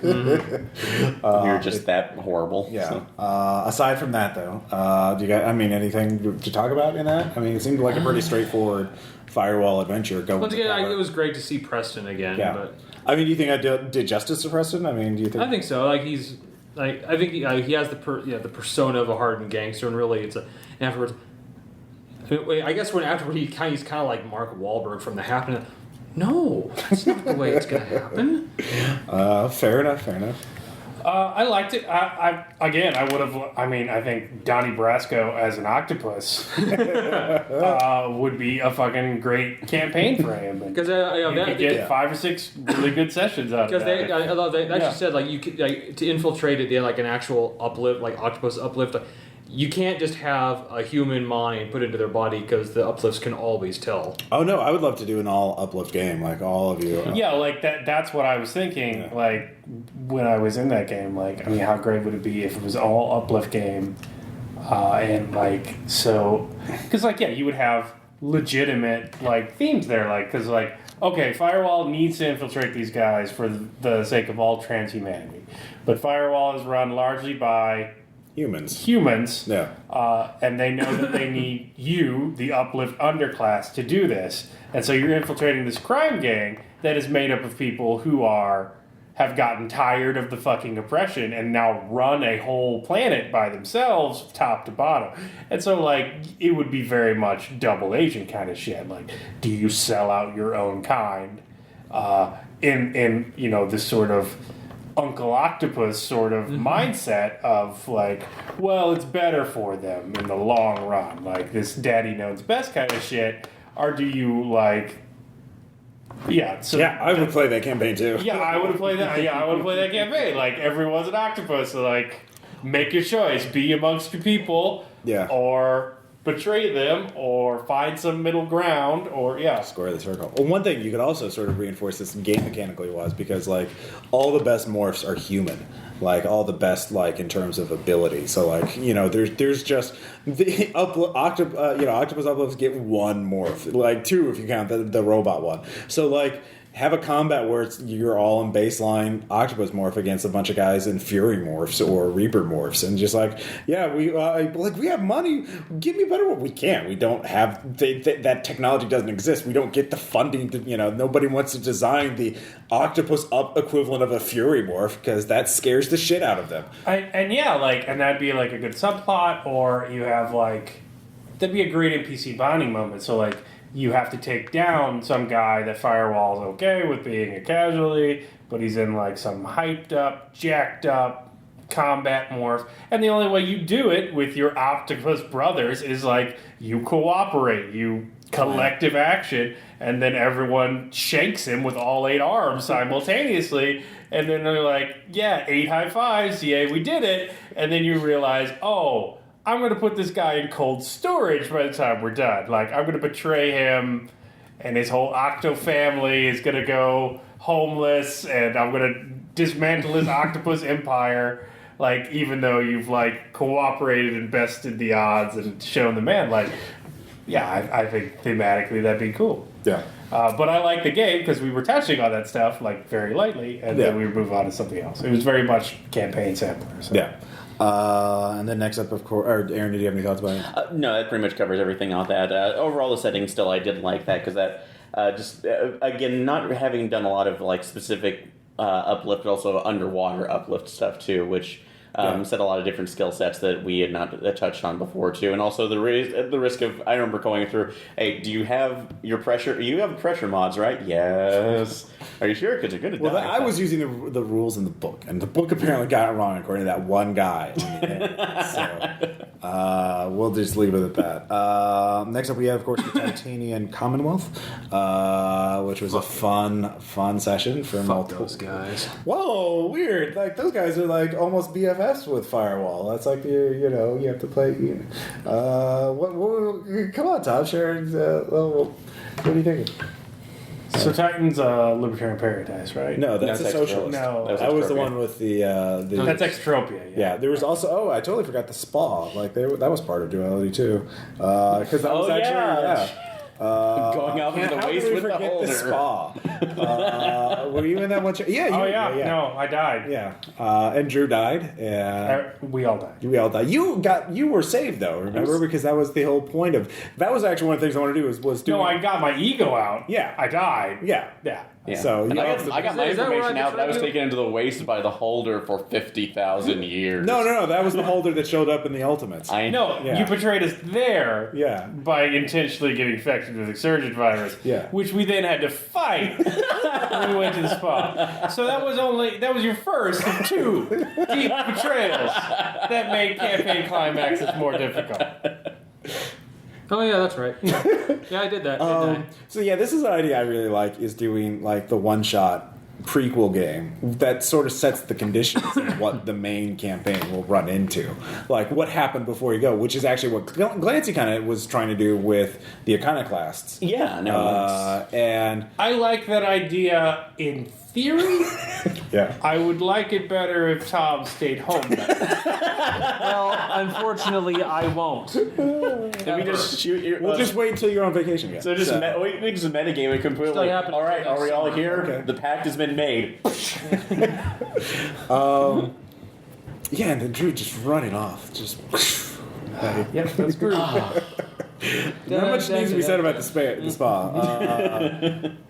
You're just that horrible. Yeah. So. Aside from that, though, do you guys? I mean, anything to talk about in that? I mean, it seemed like a pretty straightforward firewall adventure. Once again, it was great to see Preston again. Yeah. But I mean, do you think I did justice to Preston? I mean, do you think? I think so. Like I think he has the persona of a hardened gangster, and really, and afterwards. I guess afterward he's kind of like Mark Wahlberg from The Happening. No, that's not the way it's going to happen. Fair enough. I liked it. I would have. I mean, I think Donnie Brasco as an octopus would be a fucking great campaigin for him. Because you could get 5 or 6 really good sessions out of that. Because they actually said like you could to infiltrate it, they had like an actual uplift, like octopus uplift. You can't just have a human mind put into their body because the uplifts can always tell. Oh no, I would love to do an all uplift game, like all of you. Yeah, like that's what I was thinking. Yeah. Like when I was in that game, like I mean, how great would it be if it was all uplift game, and like so, because like you would have legitimate like themes there, like because like okay, Firewall needs to infiltrate these guys for the sake of all transhumanity, but Firewall is run largely by humans, yeah, and they know that they need you, the uplift underclass, to do this, and so you're infiltrating this crime gang that is made up of people who have gotten tired of the fucking oppression and now run a whole planet by themselves, top to bottom, and so like it would be very much double agent kind of shit. Like, do you sell out your own kind in this sort of Uncle Octopus sort of mindset of like, well, it's better for them in the long run, like this daddy knows best kind of shit, or do you like I would play that campaign too. I would play that campaign. Like everyone's an octopus, so like make your choice, be amongst your people, or betray them, or find some middle ground, or square the circle. Well, one thing you could also sort of reinforce this game mechanically was because like all the best morphs are human, like all the best like in terms of ability. So like there's just the octopus uplifts get 1 morph, like 2 if you count the robot one. So like have a combat where you're all in baseline octopus morph against a bunch of guys in fury morphs or reaper morphs, and just like we have money, give me better one. We can't. We don't have that technology doesn't exist. We don't get the funding to nobody wants to design the octopus equivalent of a fury morph because that scares the shit out of them. And that'd be like a good subplot, or you have like that'd be a great NPC bonding moment. So like, you have to take down some guy that Firewall's okay with being a casualty, but he's in like some hyped up, jacked up combat morph. And the only way you do it with your octopus brothers is like you cooperate, you collective action, and then everyone shakes him with all 8 arms simultaneously. And then they're like, 8 high fives, yay, we did it. And then you realize, I'm going to put this guy in cold storage by the time we're done. Like, I'm going to betray him, and his whole Octo family is going to go homeless, and I'm gonna dismantle his octopus empire. Like, even though you've like cooperated and bested the odds and shown the man, like, yeah, I think thematically that'd be cool. Yeah. But I like the game because we were touching on that stuff like very lightly, and then we would move on to something else. It was very much campaign sampler. So. Yeah. And then next up, of course, or Aaron, did you have any thoughts about it? No, that pretty much covers everything on that. Overall, the setting still, I did like that because that again, not having done a lot of like specific uplift, but also underwater uplift stuff too, which set a lot of different skill sets that we had not touched on before too, and also the risk of, I remember going through, hey, do you have your pressure? You have pressure mods, right? Yes. Are you sure? Because you're going to die. I was using the rules in the book, and the book apparently got it wrong according to that one guy. So we'll just leave it at that. Next up, we have, of course, the Titanian Commonwealth, which was a fun session for multiple those guys. Whoa, weird! Like those guys are like almost BFFs with Firewall. That's like you have to play. Come on, Tom. Share. What do you think? So Titan's Libertarian Paradise, right? No, that's a socialist. No, that was the one with the. That's Extropia. Yeah, there was also. Oh, I totally forgot the spa. Like that was part of Duality too, because that was actually going out into the waste with the holder. The spa. Were you in that one? Yeah. No, I died. Yeah, and Drew died. Yeah, we all died. We all died. You were saved though. Remember, because that was the whole point of. That was actually one of the things I wanted to do was do. No, I got my ego out. Yeah, I died. Yeah. So I got my information out. That was taken into the waste by the holder for 50,000 years. No. That was the holder that showed up in the Ultimates. You betrayed us there. Yeah. By intentionally getting infected with Exurgent virus. Yeah. Which we then had to fight when we went to the spa. So that was your first of two deep betrayals that made campaign climaxes more difficult. Oh yeah, that's right. Yeah, I did that. So yeah, this is an idea I really like, is doing like the one-shot prequel game that sort of sets the conditions of what the main campaign will run into. Like what happened before you go, which is actually what Glancy kind of was trying to do with the Iconoclasts. Yeah, no. And I like that idea in theory. Yeah. I would like it better if Tom stayed home. Well, unfortunately, I won't. Then we just shoot your. We'll just wait until you're on vacation again. So we just metagame it completely. All right, are we all here? Okay. The pact has been made. Yeah, and then Drew just running off. Just. Yep, that's true. Not much needs to be said about the spa.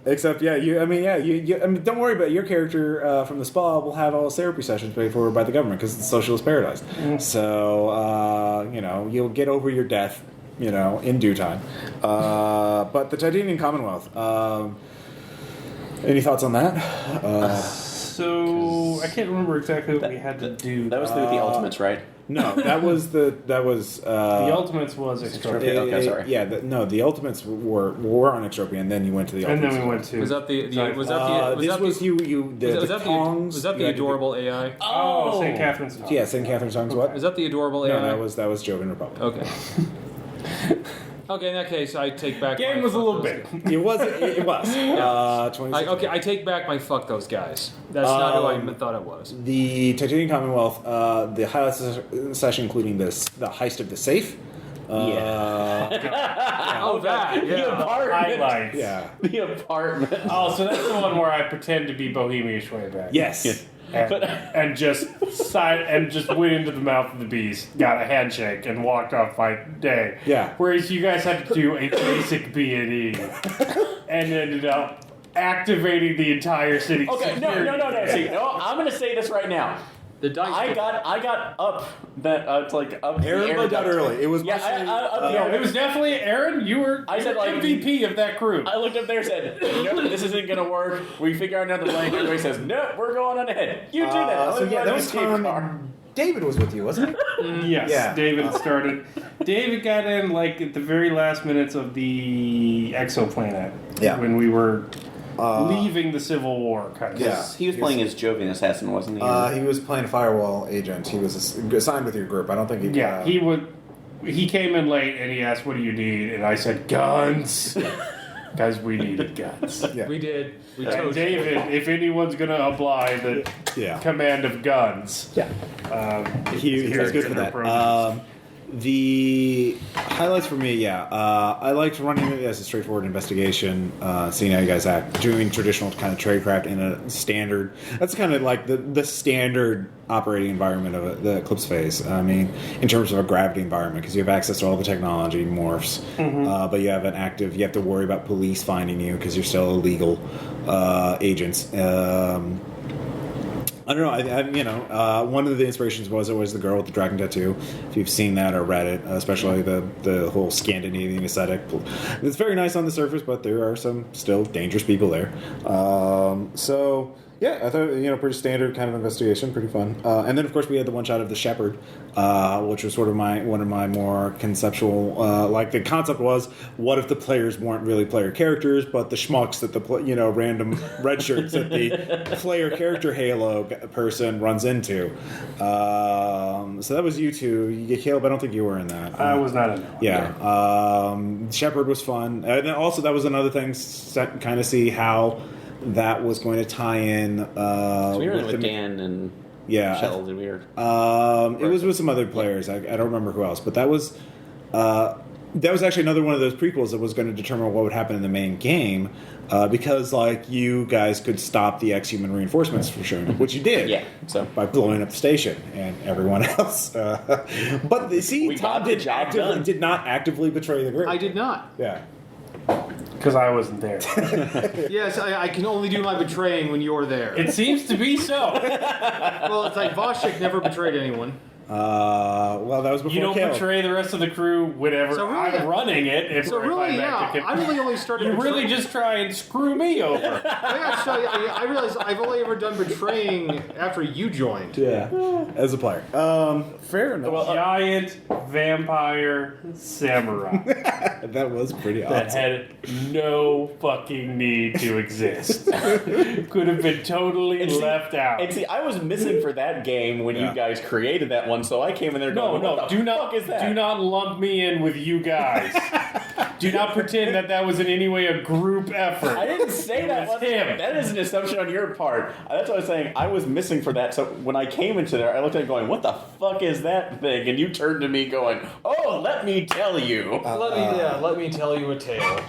Except, don't worry about it. Your character from the spa will have all therapy sessions paid for by the government because it's a socialist paradise. So, you'll get over your death, in due time. But the Titanian Commonwealth. Any thoughts on that? So I can't remember exactly what we had to do. That was with the Ultimates, right? No, that was the Ultimates was Extropia. Okay, sorry. The Ultimates were on Extropia, and then you went to the and Ultimates. then we went to. Was that the adorable AI? Oh, St. Catherine's Songs. Yeah, St. Catherine's Songs. What? Is that the adorable AI? No, that was Jovian Republic. Okay. Okay, in that case, I take back. Game was a little big. It was. It was. I take back my fuck those guys. That's not who I thought it was. The Titanian Commonwealth, the highlights of the session, including the heist of the safe. That. The apartment. Highlights. Yeah. The apartment. Oh, so that's the one where I pretend to be Bohemian Schwayback. Yes. And just went into the mouth of the beast, got a handshake, and walked off my day. Yeah. Whereas you guys had to do a basic B&E and ended up activating the entire city. Okay, no. See, I'm going to say this right now. I got up that up. Aaron got early. It was. It was definitely Aaron. You were. I said MVP of that crew. I looked up there and said, "Nope, this isn't gonna work." We figure out another lane. Everybody says, "Nope, we're going on ahead." You do that. That was time. David was with you, wasn't he? Yes. Yeah. David started. David got in at the very last minutes of the exoplanet. Yeah. When we were. Leaving the Civil War, kind of. Yeah, he was playing as Jovian Assassin, wasn't he? He was playing a firewall agent. He was assigned with your group. I don't think he. Yeah, he would. He came in late and he asked, "What do you need?" And I said, "Guns." Because we needed guns. Yeah. We did. We And totally David, if anyone's going to apply the command of guns, He was good for that. The highlights for me, I liked running it as a straightforward investigation, seeing how you guys act, doing traditional kind of tradecraft in a standard. That's kind of like the standard operating environment of the Eclipse Phase. I mean, in terms of a gravity environment, because you have access to all the technology, morphs, but you have an active. You have to worry about police finding you because you're still illegal agents. I don't know. One of the inspirations was the girl with the dragon tattoo. If you've seen that or read it, especially the whole Scandinavian aesthetic, it's very nice on the surface, but there are some still dangerous people there. So yeah, I thought pretty standard kind of investigation, pretty fun. And then of course we had the one shot of the shepherd, which was sort of one of my more conceptual. Like the concept was, what if the players weren't really player characters, but the schmucks that the random red shirts that the player character Halo person runs into. So that was you two. Caleb, I don't think you were in that. I was not in that one. Yeah. Shepherd was fun, and also that was another thing. Kind of see how that was going to tie in. So we were with Dan and Sheldon. Weird. It was with some other players. I don't remember who else, but that was actually another one of those prequels that was going to determine what would happen in the main game, because you guys could stop the X-human reinforcements for sure, which you did. Yeah. So by blowing up the station and everyone else. But Tom did not actively betray the group. I did not. Yeah. Because I wasn't there. Yes, I can only do my betraying when you're there. It seems to be so. Well, it's like Voshik never betrayed anyone. Well, that was before You don't Caleb. betray the rest of the crew whenever So really- I'm running it. If So really, I really only started. You really just try and screw me over. I got to tell you, I realized I've only ever done betraying after you joined. Yeah, as a player. Fair enough. Giant vampire samurai That was pretty that awesome. had no fucking need to exist. Could have been totally left out. And see, I was missing for that game when you guys created that one, so I came in there going, what the fuck is that? Do not lump me in with you guys. Do not pretend that was in any way a group effort. I didn't say that. was him. That is an assumption on your part. That's what I was saying. I was missing for that. So when I came into there, I looked at it going, what the fuck is that thing? And you turned to me going, oh, let me tell you. Let me tell you a tale.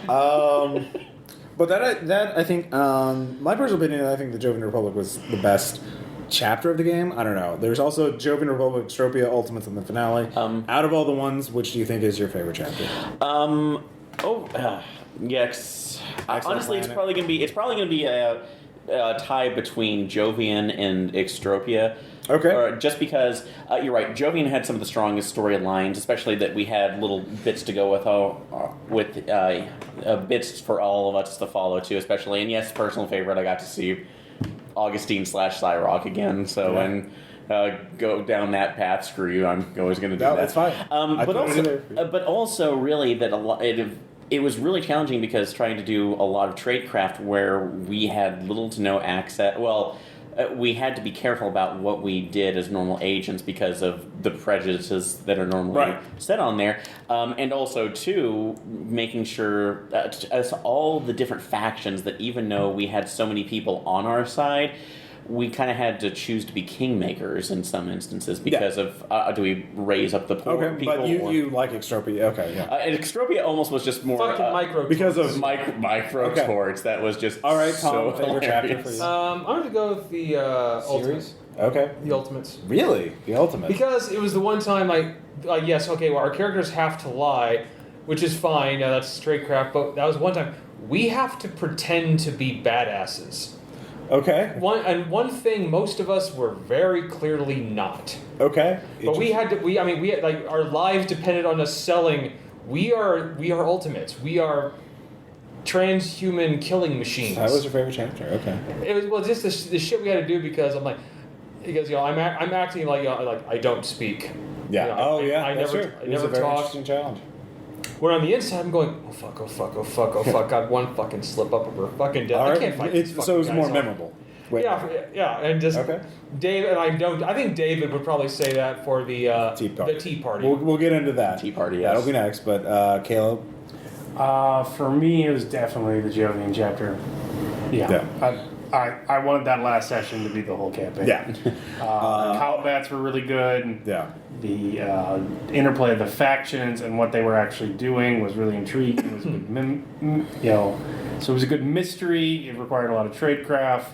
But that I think, my personal opinion, I think the Jovian Republic was the best chapter of the game. I don't know. There's also Jovian Republic, Stropia, Ultimates, and the finale. Out of all the ones, which do you think is your favorite chapter? Yes. Excellent Honestly, it's planet. probably gonna be a tie between Jovian and Extropia. Okay. Or just because you're right, Jovian had some of the strongest storylines, especially that we had little bits to go with bits for all of us to follow too, especially. And yes, personal favorite, I got to see Augustine / Cyrock again. So and go down that path. Screw you. I'm always going to do that. That's fine. But also, really, that it was really challenging because trying to do a lot of tradecraft where we had little to no access. Well, we had to be careful about what we did as normal agents because of the prejudices that are normally set on there. And also, too, making sure as all the different factions that even though we had so many people on our side, we kind of had to choose to be kingmakers in some instances because of do we raise up the poor people? But you like Extropia. Okay, yeah. And Extropia almost was just more Fucking micro. Because of micro sports. That was just all right, Tom. so Favorite chapter for you? I'm going to go with the Ultimates. Okay. The Ultimates. Really, the Ultimate. Because it was the one time, yes, okay, well, our characters have to lie, which is fine. That's straight crap. But that was one time we have to pretend to be badasses. Okay. One thing most of us were very clearly not. Okay. But we had our lives depended on us selling. We are ultimates. We are transhuman killing machines. That was your favorite chapter. Okay. It was just the shit we had to do because I'm like, because I'm acting like I don't speak. Yeah. I never very talk. interesting challenge. When on the inside, I'm going, oh fuck, God, one fucking slip up and we're fucking dead. All right. I can't fight these fucking So it was guys more off. memorable. Yeah, and just Dave and I think David would probably say that for the Tea Party. The Tea Party. We'll get into that. Tea Party, yes. That'll be next. But Caleb, For me, it was definitely the Jovian chapter. Yeah. I wanted that last session to be the whole campaign. Yeah. The combats were really good. Yeah. The interplay of the factions and what they were actually doing was really intriguing. It was a good, so it was a good mystery. It required a lot of tradecraft.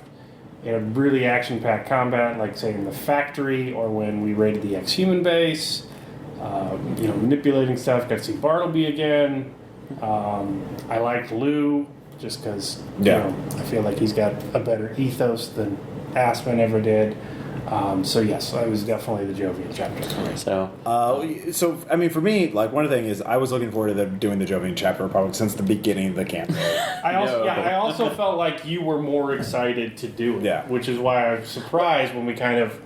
It had really action-packed combat, like say in the factory or when we raided the ex-human base. Manipulating stuff. Got to see Bartleby again. I liked Lou just because I feel like he's got a better ethos than Aspen ever did. So yes, I was definitely the Jovian chapter. So I mean, for me, like one of the things is I was looking forward to them doing the Jovian chapter probably since the beginning of the campaign. I also felt like you were more excited to do it, which is why I was surprised when we kind of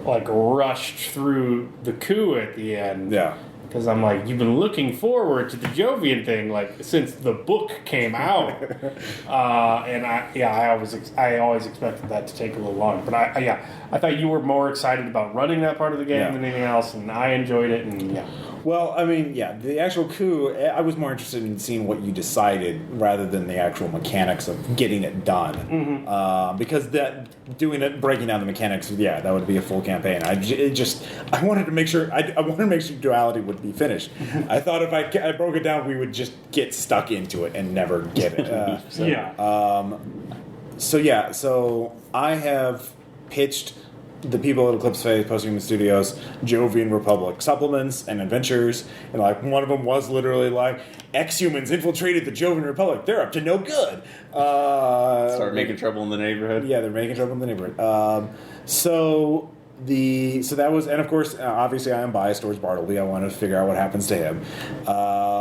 like rushed through the coup at the end. Yeah. Because I'm like, you've been looking forward to the Jovian thing like since the book came out, and I always expected that to take a little longer. But I thought you were more excited about running that part of the game than anything else, and I enjoyed it. And Well, I mean, the actual coup, I was more interested in seeing what you decided rather than the actual mechanics of getting it done. Mm-hmm. Because breaking down the mechanics, that would be a full campaign. I wanted to make sure, I wanted to make sure Duality would be finished. I thought if I broke it down, we would just get stuck into it and never get it. So I have pitched the people at Eclipse Phase, Post-Human Studios, Jovian Republic supplements and adventures, and like one of them was literally like, ex-humans infiltrated the Jovian Republic. They're up to no good. Start making trouble in the neighborhood. Yeah, they're making trouble in the neighborhood. So that was, and of course, obviously I am biased towards Bartleby. I wanted to figure out what happens to him.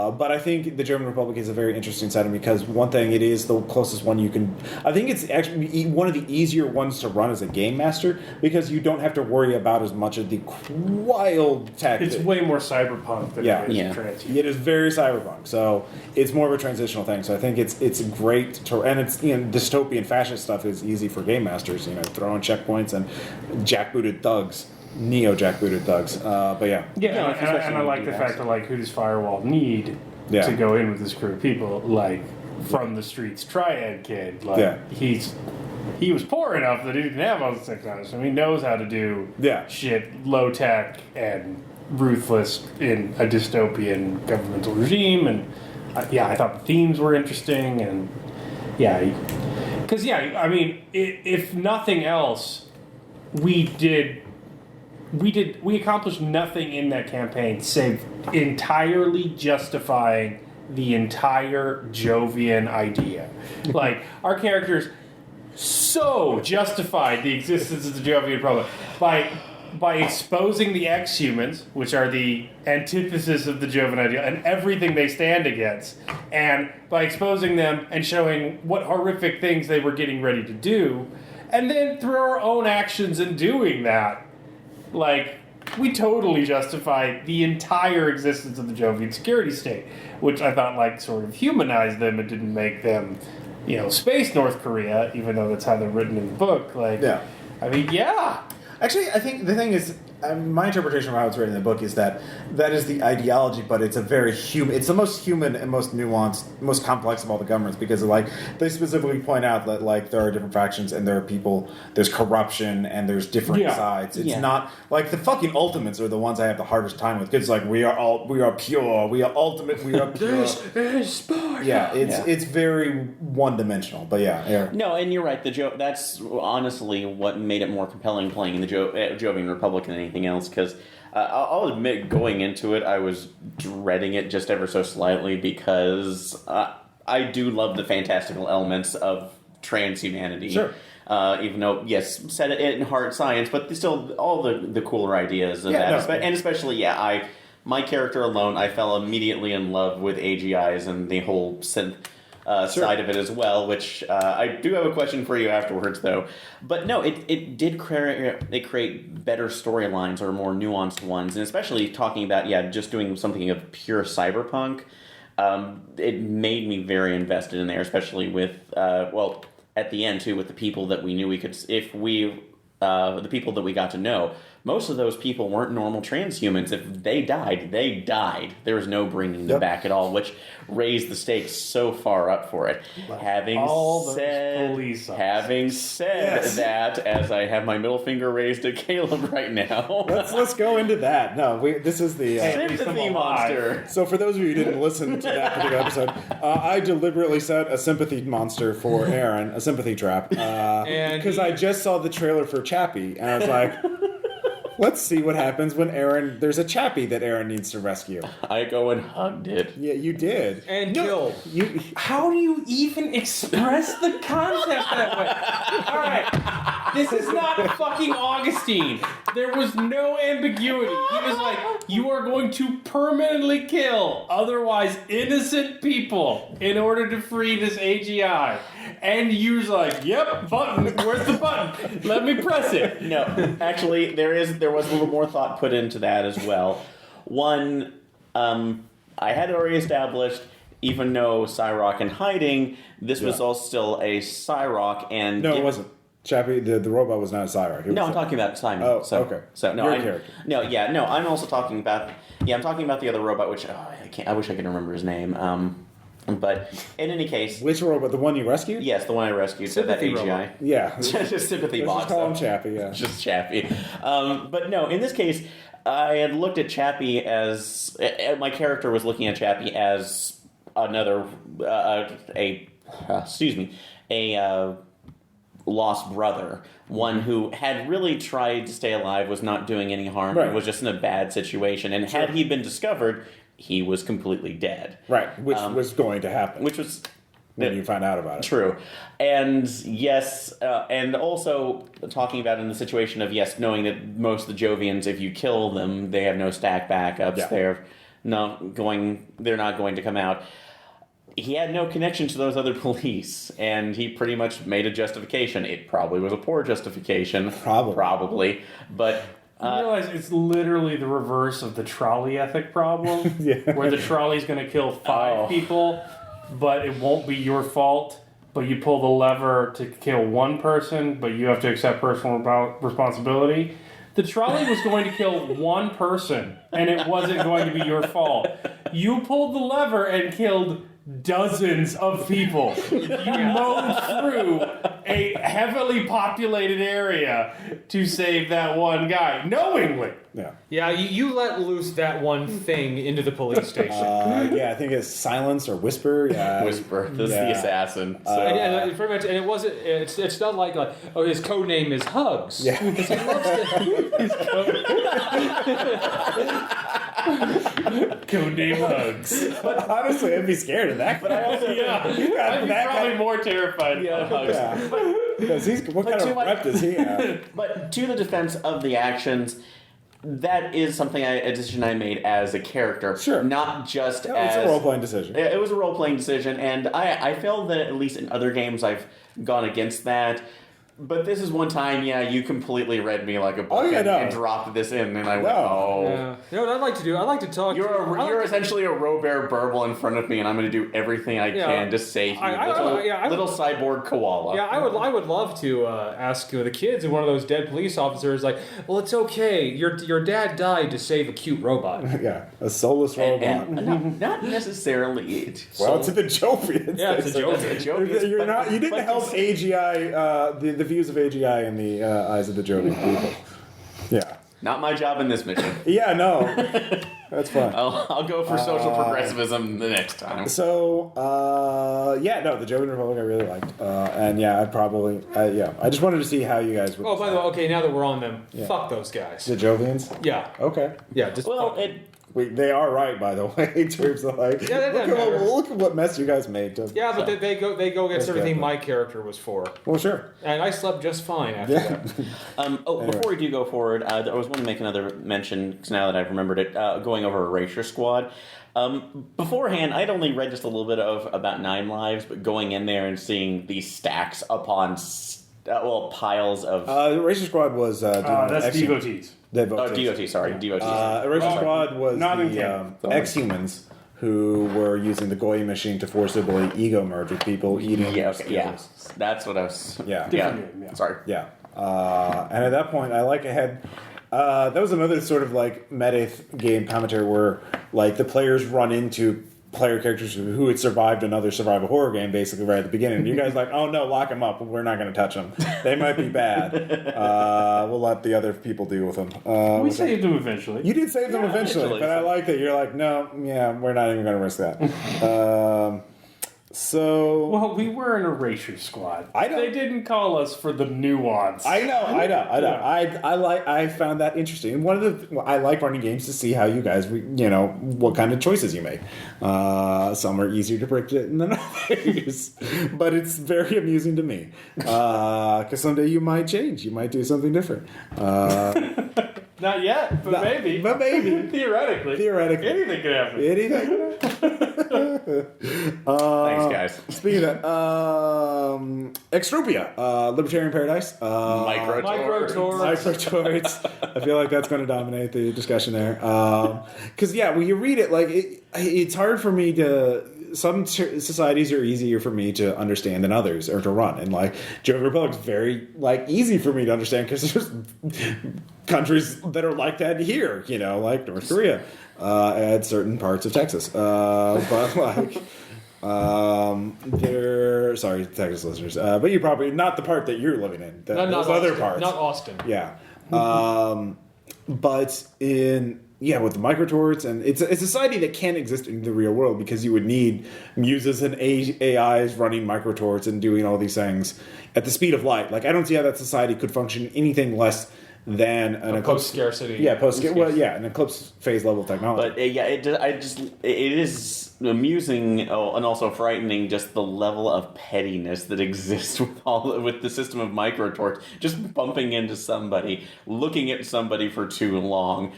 But I think the German Republic is a very interesting setting because one thing, it is the closest one you can. I think it's actually one of the easier ones to run as a game master because you don't have to worry about as much of the wild tactics. It's way more cyberpunk than it is Transhuman. It is very cyberpunk, so it's more of a transitional thing. So I think it's great to, and it's dystopian fascist stuff is easy for game masters. Throwing checkpoints and jackbooted thugs, neo-jackbooted thugs. But and I like the fact that who does Firewall need to go in with this crew of people from the streets Triad kid. He was poor enough that he didn't have all the sex on him, so he knows how to do shit low tech and ruthless in a dystopian governmental regime. And I thought the themes were interesting, and because I mean, if nothing else, we accomplished nothing in that campaign save entirely justifying the entire Jovian idea. Our characters so justified the existence of the Jovian Republic by exposing the ex-humans, which are the antithesis of the Jovian idea, and everything they stand against, and by exposing them and showing what horrific things they were getting ready to do. And then through our own actions in doing that, we totally justified the entire existence of the Jovian security state, which I thought sort of humanized them and didn't make them, space North Korea, even though that's how they're written in the book. Actually, I think the thing is, my interpretation of how it's written in the book is that is the ideology, but it's a very human. It's the most human and most nuanced, most complex of all the governments because they specifically point out that there are different factions and there are people. There's corruption and there's different sides. It's not the fucking ultimates are the ones I have the hardest time with because we are pure, we are ultimate, we are pure. This is Sparta. Yeah, it's very one dimensional, but No, and you're right. That's honestly what made it more compelling playing in the Jovian Republic than anything else, because I'll admit going into it I was dreading it just ever so slightly because I do love the fantastical elements of transhumanity. Sure. Even though, set it in hard science, but still all the cooler ideas of that. And especially, my character alone, I fell immediately in love with AGIs and the whole synth side of it as well, which I do have a question for you afterwards, though. But no, it did create better storylines or more nuanced ones, and especially talking about just doing something of pure cyberpunk. It made me very invested in there, especially with at the end too, with the people that we knew we could, the people that we got to know. most of those people weren't normal transhumans. If they died, they died. There was no bringing them back at all, which raised the stakes so far up for it. Having said that, as I have my middle finger raised at Caleb right now, let's go into that. No, this is the sympathy monster. So for those of you who didn't listen to that particular episode, I deliberately set a sympathy monster for Aaron, a sympathy trap, because I just saw the trailer for Chappie, and I was like, let's see what happens when there's a Chappie that Aaron needs to rescue. I go and hugged it. Yeah, you did. And killed. How do you even express the concept that way? All right, this is not fucking Augustine. There was no ambiguity. He was like, you are going to permanently kill otherwise innocent people in order to free this AGI. And you was like, yep, button. Where's the button? Let me press it. No, actually, there was a little more thought put into that as well. One, I had already established, even though Cyrock in hiding, this was all still a Cyrock, and no, it wasn't. Chappie, the robot was not a Cyrock. No, I'm talking about Simon. Oh, okay. So no, Your character. No, I'm also talking about. Yeah, I'm talking about the other robot, which I wish I could remember his name. But in any case, which robot? The one you rescued? Yes, the one I rescued. Sympathy that AGI. Robot. Yeah, just sympathy box. Just call him Chappie. Yeah, just Chappie. But no, in this case, I had looked at Chappie as my character was looking at Chappie as another a lost brother, one who had really tried to stay alive, was not doing any harm, right. Was just in a bad situation, and had he been discovered, he was completely dead. Right, which was going to happen. Which was when you find out about it. True. And yes, and also talking about in the situation of, yes, knowing that most of the Jovians, if you kill them, they have no stack backups. Yeah. They're not going to come out. He had no connection to those other police, and he pretty much made a justification. It probably was a poor justification. Probably. But you realize it's literally the reverse of the trolley ethic problem, where the trolley's going to kill 5 people, but it won't be your fault, but you pull the lever to kill 1 person, but you have to accept personal responsibility. The trolley was going to kill 1 person, and it wasn't going to be your fault. You pulled the lever and killed dozens of people. You mowed through a heavily populated area to save that one guy, knowingly. Yeah, you let loose that one thing into the police station. I think it's Silence or Whisper. Yeah, Whisper. This is the assassin. So. And pretty much, and it wasn't. It's not like his code name is Hugs. Yeah, because he loves his code name Hugs. But honestly, I'd be scared of that. But I also I'd be probably more terrified of Hugs. Yeah. Because what kind of rep does he have? But to the defense of the actions, that is a decision I made as a character. Sure. Not just as... It's a role-playing decision. It was a role-playing decision, and I felt that at least in other games I've gone against that. But this is one time, you completely read me like a book and dropped this in, and I went, Yeah. You know what I'd like to do? I'd like to talk... You're essentially a Robert Burble in front of me, and I'm going to do everything I can to save you. Little cyborg koala. Yeah, I would love to ask the kids and one of those dead police officers, like, well, it's okay. Your dad died to save a cute robot. Yeah, a soulless robot. And not necessarily. Well, to the Jovians. Yeah, it's a Jovian. You didn't help AGI, the views of AGI in the eyes of the Jovian people. Yeah. Not my job in this mission. Yeah, no. That's fine. I'll go for social progressivism the next time. So, the Jovian Republic I really liked. I just wanted to see how you guys would... Oh, by the way, okay, now that we're on them, fuck those guys. The Jovians? Yeah. Okay. Yeah, just they are right, by the way, in terms of look at what mess you guys made. But they go against everything my character was for. Well, sure. And I slept just fine after that. Anyway. Before we do go forward, I was going to make another mention, because now that I've remembered it, going over Erasure Squad. Beforehand, I'd only read just a little bit of about 9 Lives, but going in there and seeing these stacks upon piles of... Erasure Squad was... that's devotees. Devotees. Erasure Squad was the ex-humans who were using the Goyi machine to forcibly ego merge with people eating skills. That's what I was... Yeah. Sorry. Yeah. And at that point, I had That was another sort of like meta game commentary where like the players run into player characters who had survived another survival horror game basically right at the beginning. And you guys like, oh no, lock them up. We're not going to touch them. They might be bad. We'll let the other people deal with them. We saved them eventually. You did save them eventually, but I like that you're like, no, yeah, we're not even going to risk that. Well, we were an erasure squad. I know. They didn't call us for the nuance. I know. I found that interesting. One of the I like running games to see how you guys, what kind of choices you make. Some are easier to predict than others, but it's very amusing to me because someday you might change. You might do something different. Not yet, but maybe. But maybe. Theoretically. Anything could happen. Thanks, guys. Speaking of that, Extropia, Libertarian Paradise. Microtorts. I feel like that's going to dominate the discussion there. Because, when you read it, like, it's hard for me to... Some societies are easier for me to understand than others, or to run. And, like, Joe Republic's very, like, easy for me to understand because there's countries that are like that here, like North Korea, and certain parts of Texas. But, like... sorry, Texas listeners, but you probably not the part that you're living in. Those other parts, not Austin. Yeah, but with the microtorts, and it's a society that can't exist in the real world because you would need muses and AIs running microtorts and doing all these things at the speed of light. Like I don't see how that society could function anything less than an eclipse scarcity. Yeah, an eclipse phase level technology. But it is amusing and also frightening just the level of pettiness that exists with the system of microtorch. Just bumping into somebody, looking at somebody for too long,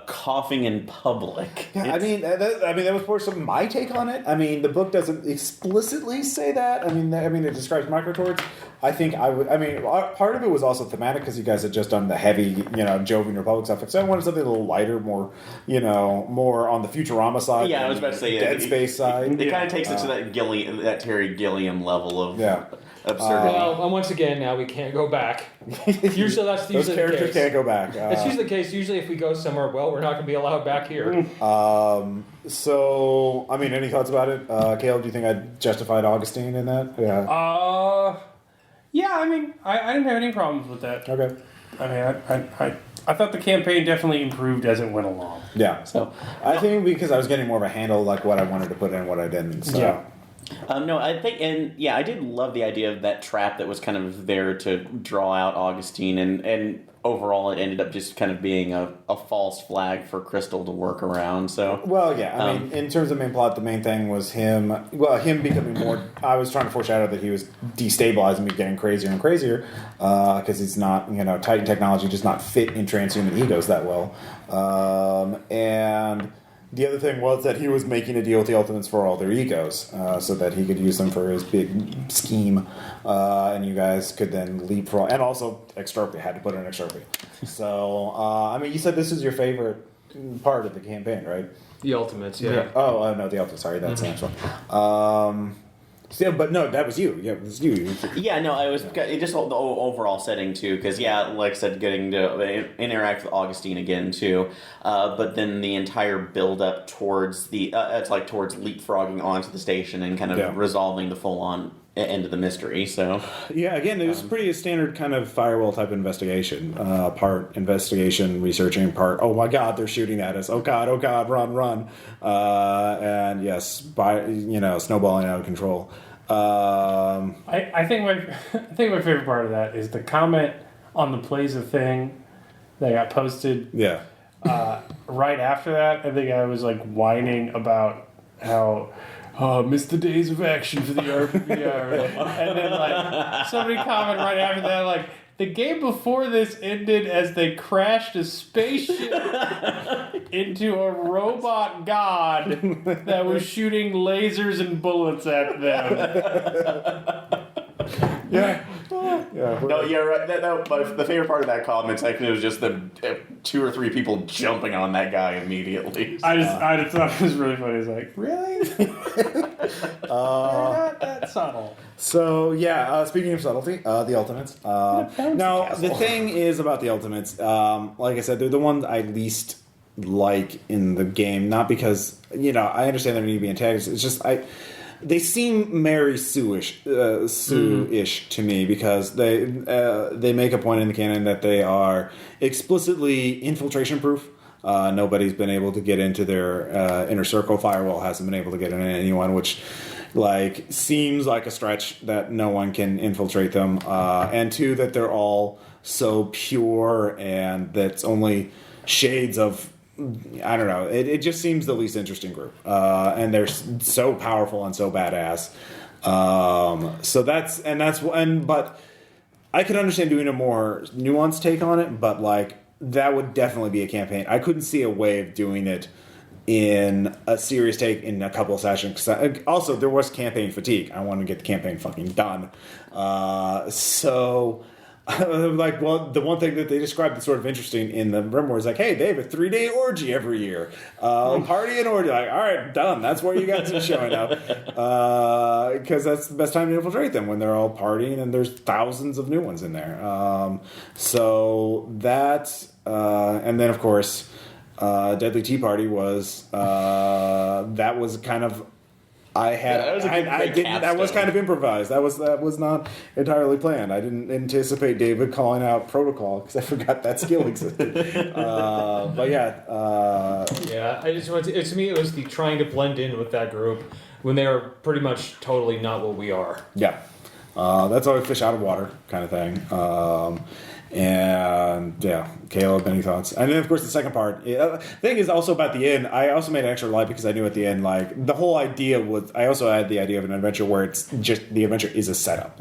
coughing in public. Yeah, that was more some of my take on it. I mean, the book doesn't explicitly say that. I mean, it describes microtorch. I think part of it was also thematic because you guys had just done the heavy, Jovian Republic stuff. So I wanted something a little lighter, more on the Futurama side. Yeah, I was about to say Dead Space side. It kind of takes it to that Terry Gilliam level of absurdity. And once again, now we can't go back. Usually that's those characters can't go back. It's usually the case. Usually, if we go somewhere, we're not going to be allowed back here. So, any thoughts about it, Caleb? Do you think I justified Augustine in that? Yeah. Yeah, I didn't have any problems with that. Okay. I thought the campaign definitely improved as it went along. Yeah. So I think because I was getting more of a handle, like what I wanted to put in, what I didn't. So. Yeah. No, I think, I did love the idea of that trap that was kind of there to draw out Augustine, and overall it ended up just kind of being a false flag for Crystal to work around. So, in terms of main plot, the main thing was him becoming more. I was trying to foreshadow that he was destabilizing, getting crazier and crazier, because he's not, Titan technology does not fit in transhuman egos that well, and. The other thing was that he was making a deal with the Ultimates for all their egos, so that he could use them for his big scheme, and you guys could then leapfrog. And also, Extropia had to put in Extropia. So, you said this is your favorite part of the campaign, right? The Ultimates, yeah. Oh, no, the Ultimates. Sorry, that's the next one. Yeah, but no, that was you. Yeah, it was you. Yeah, no, it was just the overall setting too. Because like I said, getting to interact with Augustine again too. But then the entire build up towards towards leapfrogging onto the station and kind of resolving the full on end of the mystery. So yeah, again, it was pretty standard kind of firewall type investigation. Part investigation, researching. Part oh my god, they're shooting at us. Oh god, run. And yes, snowballing out of control. I think my favorite part of that is the comment on the Plays a Thing that got posted. Yeah. Right after that, I think I was like whining about how missed the days of action for the RPPR. And then like somebody commented right after that like the game before this ended as they crashed a spaceship into a robot god that was shooting lasers and bullets at them. Yeah. No, yeah, right. The favorite part of that comment section was just the 2 or 3 people jumping on that guy immediately. I just thought it was really funny. It's like, really? They're not that subtle. So yeah, speaking of subtlety, the Ultimates. Now the thing is about the Ultimates, like I said, they're the ones I least like in the game. Not because I understand there need to be antagonists. It's just they seem Mary Sue-ish to me because they make a point in the canon that they are explicitly infiltration proof. Nobody's been able to get into their inner circle. Firewall hasn't been able to get into anyone, which seems like a stretch that no one can infiltrate them. And 2, that they're all so pure and that's only shades of, I don't know. It just seems the least interesting group. And they're so powerful and so badass. But I could understand doing a more nuanced take on it, but that would definitely be a campaign. I couldn't see a way of doing it in a serious take in a couple of sessions. Also, there was campaign fatigue. I wanted to get the campaign fucking done. The one thing that they described that's sort of interesting in the Rimward is hey, they have a 3-day orgy every year. Party and orgy. All right, done. That's where you guys are showing up. Because that's the best time to infiltrate them, when they're all partying and there's thousands of new ones in there. And then, of course, Deadly Tea Party was that was kind of that was kind of improvised. That was not entirely planned. I didn't anticipate David calling out protocol because I forgot that skill existed. But yeah, I just want to me it was the trying to blend in with that group when they are pretty much totally not what we are. Yeah, that's always fish out of water kind of thing. And yeah, Caleb, any thoughts? And then of course the second part. The thing is also about the end. I also made an extra light because I knew at the end, the whole idea was. I also had the idea of an adventure where it's just the adventure is a setup.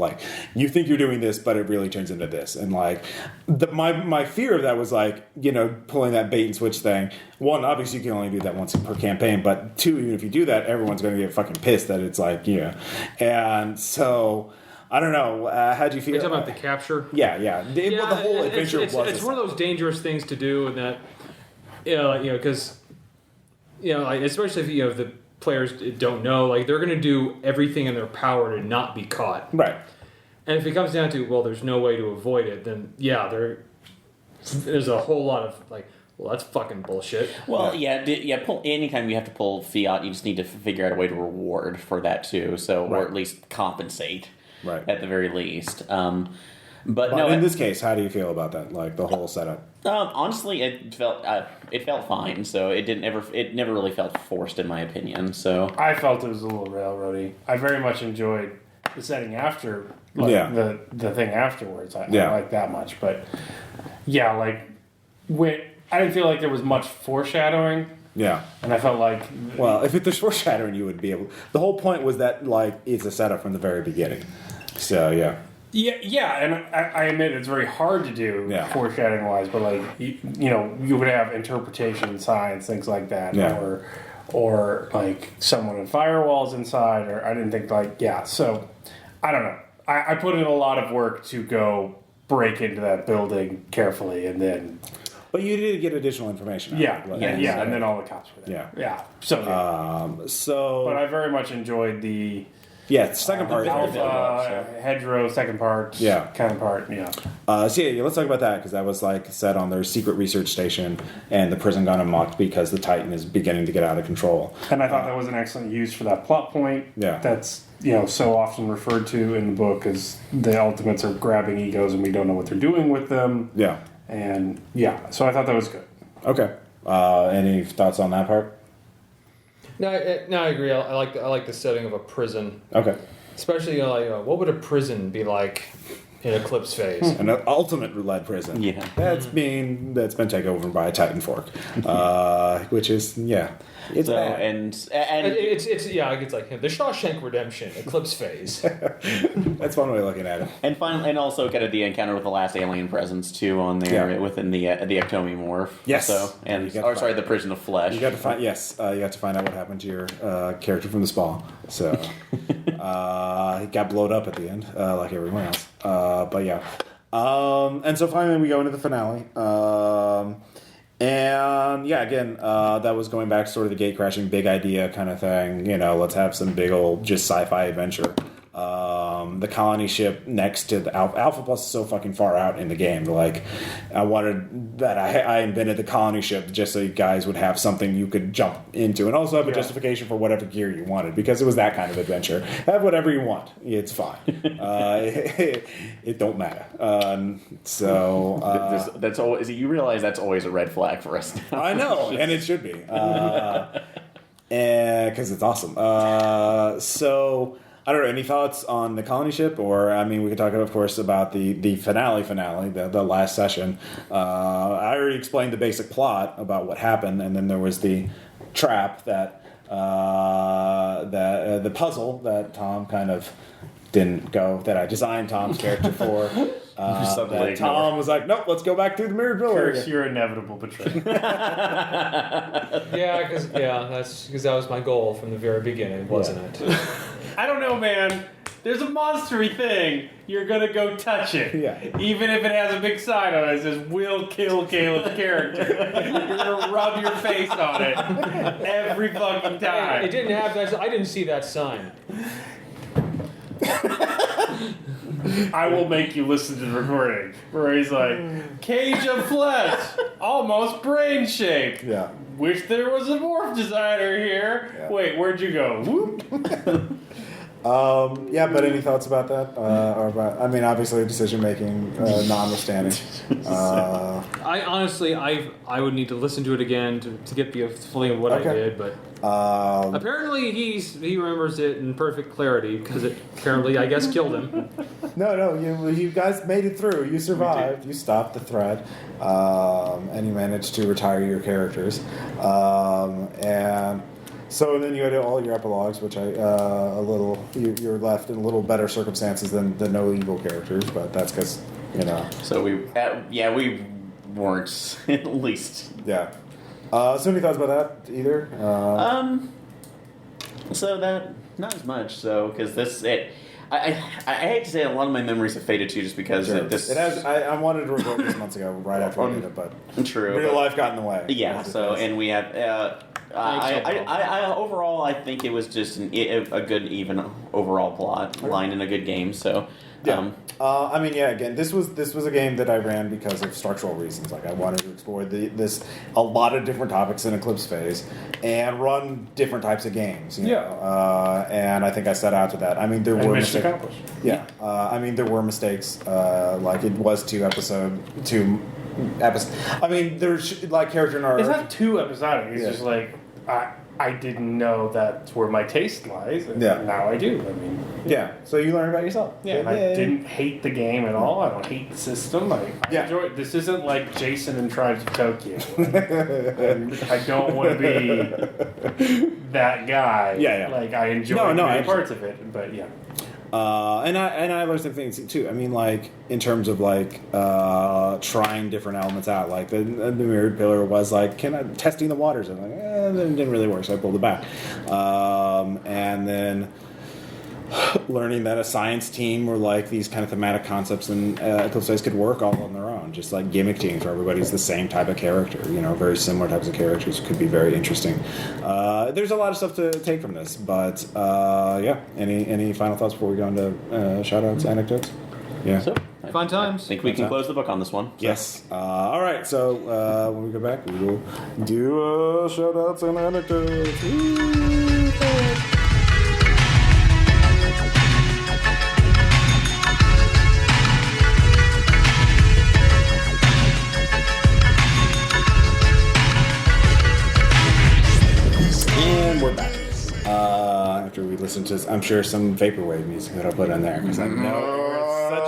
You think you're doing this, but it really turns into this. And my fear of that was pulling that bait and switch thing. 1, obviously you can only do that once per campaign, but 2, even if you do that, everyone's going to get fucking pissed that it's and so. I don't know. How do you feel? You're talking about the capture? Yeah. The whole adventure it's one of those dangerous things to do, and that because especially if the players don't know, they're going to do everything in their power to not be caught. Right. And if it comes down to there's no way to avoid it, then there's a whole lot of that's fucking bullshit. Well, anytime you have to pull fiat, you just need to figure out a way to reward for that too, or at least compensate. Right. At the very least. But no. In this case, how do you feel about that? The whole setup. Honestly, it felt fine. So it never really felt forced, in my opinion. So I felt it was a little railroady. I very much enjoyed the setting after, the thing afterwards. I like that much. But when I didn't feel like there was much foreshadowing. Yeah. And I felt if there's foreshadowing, you would be able. The whole point was that it's a setup from the very beginning. So yeah, and I admit it's very hard to do foreshadowing wise, but you would have interpretation, science, things like that, or someone in firewalls inside, or I didn't think So I don't know. I put in a lot of work to go break into that building carefully, and then. But you did get additional information. And then all the cops were there. Yeah. So. But I very much enjoyed the. Yeah, second part. Hedgerow, second part. Yeah. Kind of part, yeah. Let's talk about that, because that was set on their secret research station, and the prison got unlocked because the Titan is beginning to get out of control. And I thought that was an excellent use for that plot point. Yeah. That's, so often referred to in the book as the Ultimates are grabbing egos and we don't know what they're doing with them. Yeah. And, so I thought that was good. Okay. Any thoughts on that part? No, I agree. I like the setting of a prison. Okay. Especially, what would a prison be like in Eclipse Phase? An ultimate-led prison. Yeah. That's been taken over by a Titan fork, which is, It's so bad. and It's like the Shawshank Redemption, Eclipse Phase. That's one way of looking at it. and finally, and also kind of the encounter with the last alien presence too on there within the Ectomi morph. Yes. So and the prison of flesh. You got to find you got to find out what happened to your character from the spa. So he got blowed up at the end, like everyone else. But yeah. And so finally we go into the finale. And yeah, again, that was going back to sort of the gatecrashing big idea kind of thing. Let's have some big old just sci-fi adventure. The colony ship next to the Alpha Plus is so fucking far out in the game. Like, I wanted that I invented the colony ship just so you guys would have something you could jump into, and also have a justification for whatever gear you wanted, because it was that kind of adventure. Have whatever you want, it's fine. It don't matter. That's always, you realize that's always a red flag for us now. I know, and it should be, because it's awesome. So. I don't know, any thoughts on the colony ship? Or, I mean, we could talk, of course, about the finale, the last session. I already explained the basic plot about what happened, and then there was the trap the puzzle that Tom kind of didn't go, that I designed Tom's character for. That Tom was like, nope, let's go back through the mirrored pillar. Curse your inevitable betrayal. That's because that was my goal from the very beginning, wasn't it? I don't know, man. There's a monstery thing. You're gonna go touch it. Yeah. Even if it has a big sign on it that says, "Will kill Caleb's character." You're gonna rub your face on it every fucking time. It didn't have that. I didn't see that sign. I will make you listen to the recording where he's like, "Cage of flesh, almost brain shaped. Yeah. Wish there was a morph designer here. Yeah. Wait, where'd you go? Whoop." But any thoughts about that? Or about, I mean, obviously decision making, notwithstanding. I honestly, I would need to listen to it again to get the feeling of what I did, but apparently he remembers it in perfect clarity because it apparently, I guess, killed him. No, you guys made it through. You survived. You stopped the threat, and you managed to retire your characters, and. So then you had all your epilogues, which you're left in a little better circumstances than the no evil characters, but that's because So we weren't at least. Yeah. So any thoughts about that either? So that not as much. So because I hate to say it, a lot of my memories have faded too, just because of this. It has. I wanted to record this months ago, right after we did it, but true. Real life got in the way. Yeah. So and we have. I overall, I think it was just a good, even overall plot line in a good game. So, Again, this was a game that I ran because of structural reasons. Like, I wanted to explore a lot of different topics in Eclipse Phase and run different types of games. You know? And I think I set out to that. I mean, there were mistakes. Yeah. There were mistakes. Like, it was 2 episodes. I mean, there's like character in our. It's not too episodic. It's just like I didn't know that's where my taste lies, and now I do. I mean, So you learn about yourself. And I didn't hate the game at all. I don't hate the system. I enjoy it. This isn't like Jason and Tribes of Tokyo. And I don't want to be that guy. Like, I enjoy many parts of it, but and I learned some things too. I mean, like, in terms of like trying different elements out. Like the mirrored pillar was like, testing the waters, and like, it didn't really work, so I pulled it back. And then learning that a science team were like these kind of thematic concepts, and Eclipse Phase could work all on their own, just like gimmick teams where everybody's the same type of character. Very similar types of characters could be very interesting. There's a lot of stuff to take from this, but any final thoughts before we go into shoutouts, anecdotes? Yeah. So, fun times. I think we can close the book on this one. So. Yes. All right. So when we go back, we will do shoutouts and anecdotes. And we're back. After we listen to, I'm sure, some vaporwave music that I'll put in there, because I know you're such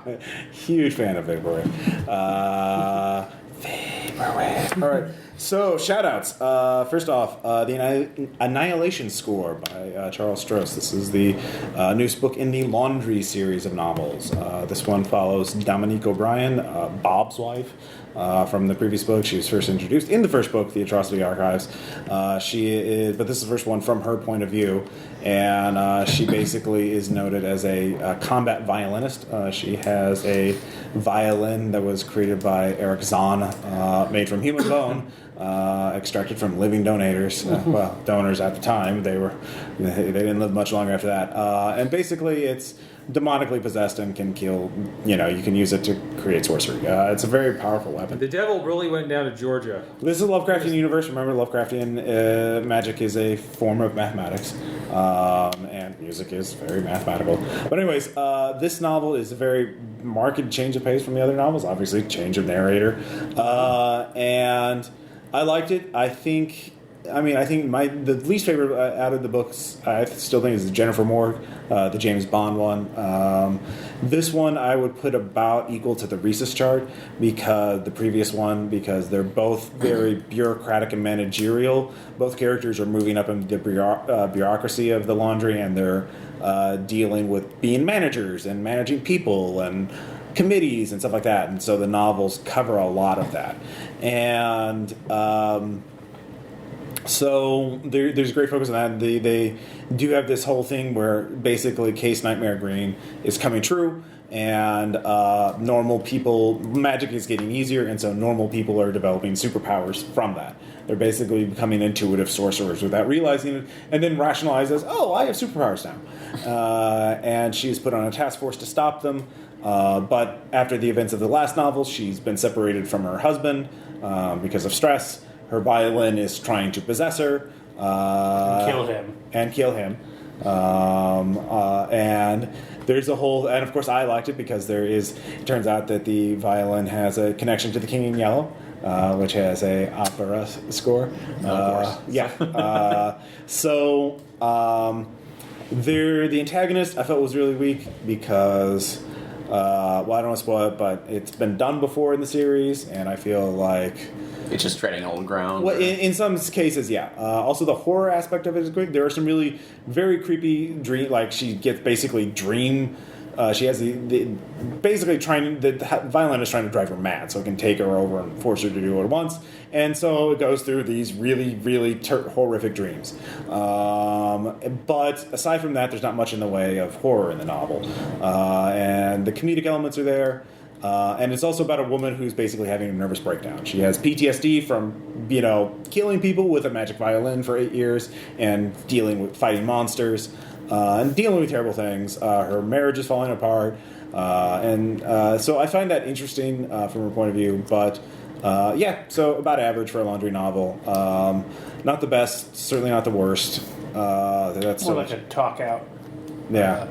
a huge fan of vaporwave. Vaporwave. All right. So, shout-outs. First off, the Annihilation Score by Charles Stross. This is the newest book in the Laundry series of novels. This one follows Dominique O'Brien, Bob's wife, from the previous book. She was first introduced in the first book, The Atrocity Archives. But this is the first one from her point of view, and she basically is noted as a combat violinist. She has a violin that was created by Eric Zahn, made from human bone, extracted from living donors at the time. They didn't live much longer after that. And basically, it's demonically possessed and can kill. You can use it to create sorcery. It's a very powerful weapon. The devil really went down to Georgia. This is a Lovecraftian universe. Remember, Lovecraftian magic is a form of mathematics, and music is very mathematical. But anyways, this novel is a very marked change of pace from the other novels. Obviously, change of narrator, and I liked it. I think the least favorite out of the books, I still think, is the Jennifer Moore, the James Bond one. This one I would put about equal to the Rhesus chart, because they're both very bureaucratic and managerial. Both characters are moving up in the bureaucracy of the Laundry, and they're dealing with being managers and managing people and committees and stuff like that. And so the novels cover a lot of that. And so there's a great focus on that. They do have this whole thing where basically Case Nightmare Green is coming true, and normal people, magic is getting easier, and so normal people are developing superpowers from that. They're basically becoming intuitive sorcerers without realizing it, and then rationalize as, I have superpowers now. And she's put on a task force to stop them. But after the events of the last novel, she's been separated from her husband because of stress. Her violin is trying to possess her. And kill him. And there's a whole... And of course I liked it because it turns out that the violin has a connection to the King in Yellow, which has a opera score. So the antagonist I felt was really weak because... I don't want to spoil it, but it's been done before in the series, and I feel like... It's just treading old ground. Well, in some cases, yeah. Also, the horror aspect of it is great. There are some really very creepy dream... Like, she gets basically dream... she has the violin is trying to drive her mad, so it can take her over and force her to do what it wants. And so it goes through these really, really horrific dreams. But aside from that, there's not much in the way of horror in the novel. And the comedic elements are there. And it's also about a woman who's basically having a nervous breakdown. She has PTSD from, killing people with a magic violin for 8 years and fighting monsters. And dealing with terrible things. Her marriage is falling apart. So I find that interesting from her point of view. But, so about average for a Laundry novel. Not the best, certainly not the worst. That's more like a talk out. Yeah.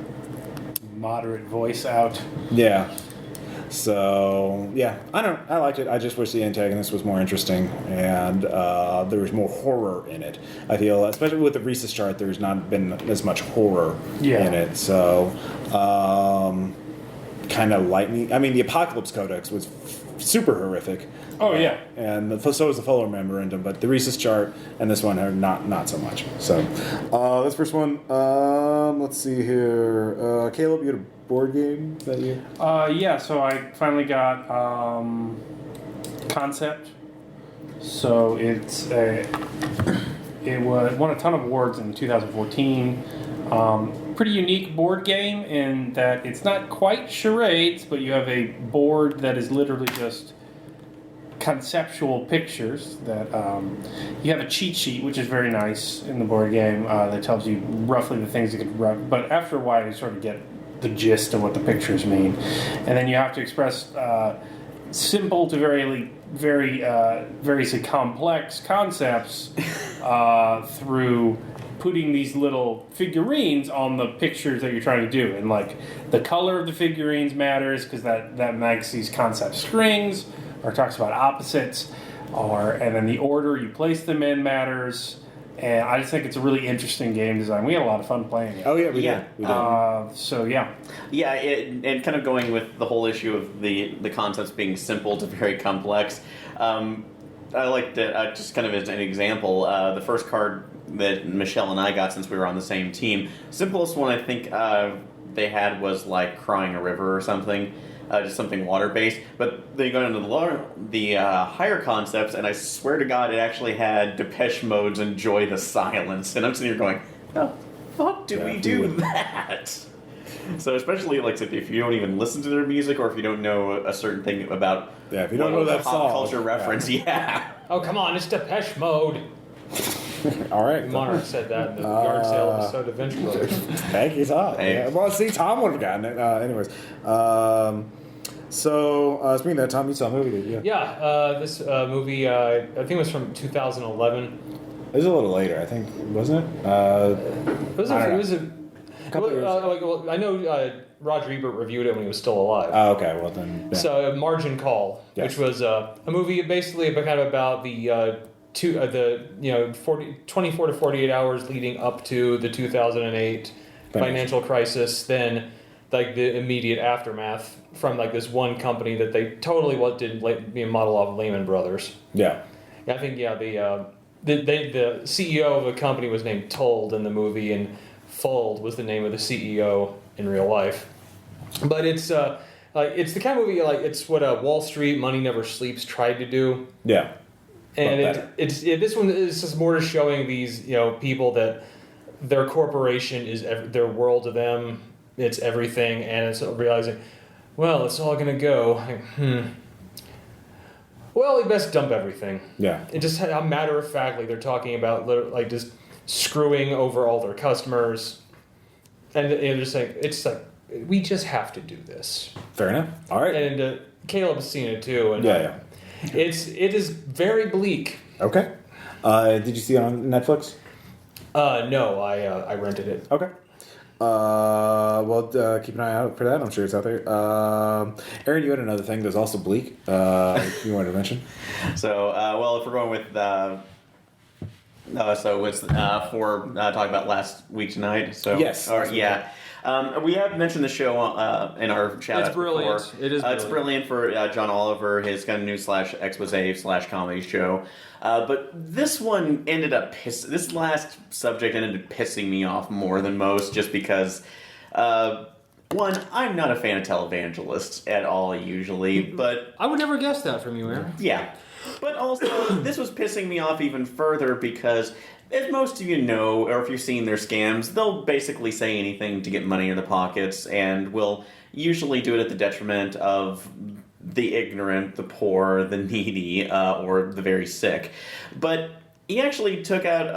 Moderate voice out. Yeah. So, I liked it. I just wish the antagonist was more interesting and there was more horror in it. I feel, especially with the Rhesus chart, there's not been as much horror in it. So, kind of lightning. I mean, the Apocalypse Codex was super horrific. Oh, yeah. And so is the Fuller Memorandum, but the Rhesus chart and this one are not so much. So, this first one, let's see here. Caleb, you had a board game that you... so I finally got Concept. So it won a ton of awards in 2014. Pretty unique board game in that it's not quite charades, but you have a board that is literally just conceptual pictures that you have a cheat sheet, which is very nice in the board game, that tells you roughly the things you could run, but after a while you sort of get the gist of what the pictures mean, and then you have to express simple to very complex concepts through putting these little figurines on the pictures that you're trying to do, and like the color of the figurines matters because that makes these concept strings, or talks about opposites, and then the order you place them in matters. And I just think it's a really interesting game design. We had a lot of fun playing it. Oh yeah, we did. And kind of going with the whole issue of the concepts being simple to very complex. I like that. Just kind of as an example, the first card that Michelle and I got since we were on the same team, simplest one I think they had was like Crying a River or something. Just something water-based, but they go into the higher concepts, and I swear to God, it actually had Depeche Mode's "Enjoy the Silence," and I'm sitting here going, "How the fuck do we do that?" So especially like if you don't even listen to their music, or if you don't know a certain thing about if you don't know that pop song, culture reference, Oh, come on, it's Depeche Mode. All right. Monarch said that in the yard sale episode of Venture Brothers. Thank you, Tom. Hey. Yeah. Well, see, Tom would have gotten it. Anyways. So, speaking of that, Tom, you saw a movie, did you? Yeah, this movie, I think it was from 2011. It was a little later, I think, wasn't it? It was a couple years ago. I know Roger Ebert reviewed it when he was still alive. Oh, okay, well then. Yeah. So, Margin Call, Yes. which was a movie basically kind of about the 24 to 48 hours leading up to the 2008 financial crisis, then like the immediate aftermath from like this one company that they totally didn't be a model off of Lehman Brothers. Yeah. I think the CEO of the company was named Told in the movie, and Fold was the name of the CEO in real life. But it's the kind of movie it's what Wall Street Money Never Sleeps tried to do. Yeah. And this one is just more showing these people that their corporation is their world to them. It's everything, and it's realizing, well, it's all gonna go. Well, we best dump everything. Yeah. It just a matter of factly they're talking about like just screwing over all their customers, and they're just saying it's like we just have to do this. Fair enough. All right. And Caleb's seen it too, and yeah. it is very bleak. Okay. Did you see it on Netflix? No, I rented it. Okay. Keep an eye out for that. I'm sure it's out there. Aaron, you had another thing that's also bleak. You wanted to mention? So, if we're going with, so it's for talking about last week tonight. So yes. Yeah. We have mentioned the show in our chat. It's brilliant. Before. It is brilliant. It's brilliant for John Oliver, his kind of new /expose/comedy show. But this one ended up this last subject ended up pissing me off more than most, just because, one, I'm not a fan of televangelists at all usually, but I would never guess that from you, Aaron. yeah. But also, this was pissing me off even further because, as most of you know, or if you've seen their scams, they'll basically say anything to get money in their pockets, and will usually do it at the detriment of the ignorant, the poor, the needy, or the very sick. But he actually took out,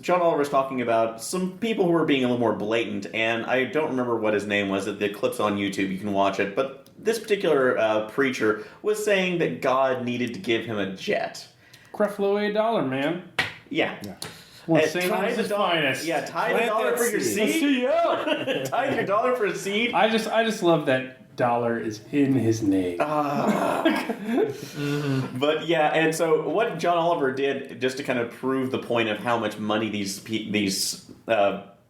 John Oliver was talking about some people who were being a little more blatant, and I don't remember what his name was. The clip's on YouTube, you can watch it, but this particular preacher was saying that God needed to give him a jet. Creflo $1, man. Yeah. Well, St. Ives' finest. Yeah, tithe a dollar for your seed. Tithe your dollar for a seed. I just love that dollar is in his name. But yeah, and so what John Oliver did, just to kind of prove the point of how much money these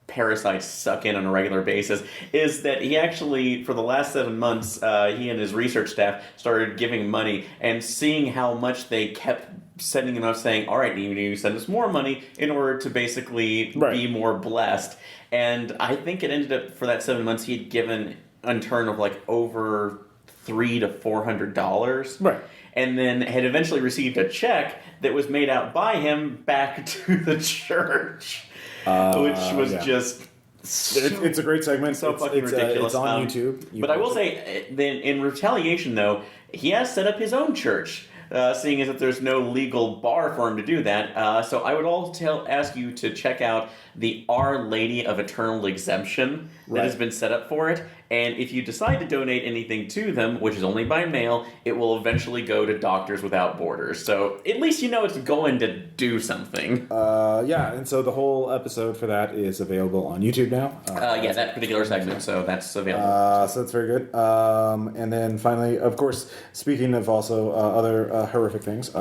parasites suck in on a regular basis, is that he actually, for the last 7 months, he and his research staff started giving money and seeing how much they kept sending him out, saying, all right, you need to send us more money in order to basically be more blessed. And I think it ended up, for that 7 months, he'd given in turn of like over $300 to $400. Right. And then had eventually received a check that was made out by him back to the church. Which was just... It's a great segment. So fucking ridiculous. It's on YouTube. But I will say, then in retaliation, though, he has set up his own church, seeing as if there's no legal bar for him to do that. So I would also ask you to check out the Our Lady of Eternal Exemption that has been set up for it. And if you decide to donate anything to them, which is only by mail, it will eventually go to Doctors Without Borders. So at least you know it's going to do something. And so the whole episode for that is available on YouTube now. That particular segment, so that's available. So that's very good. And then finally, of course, speaking of also other horrific things,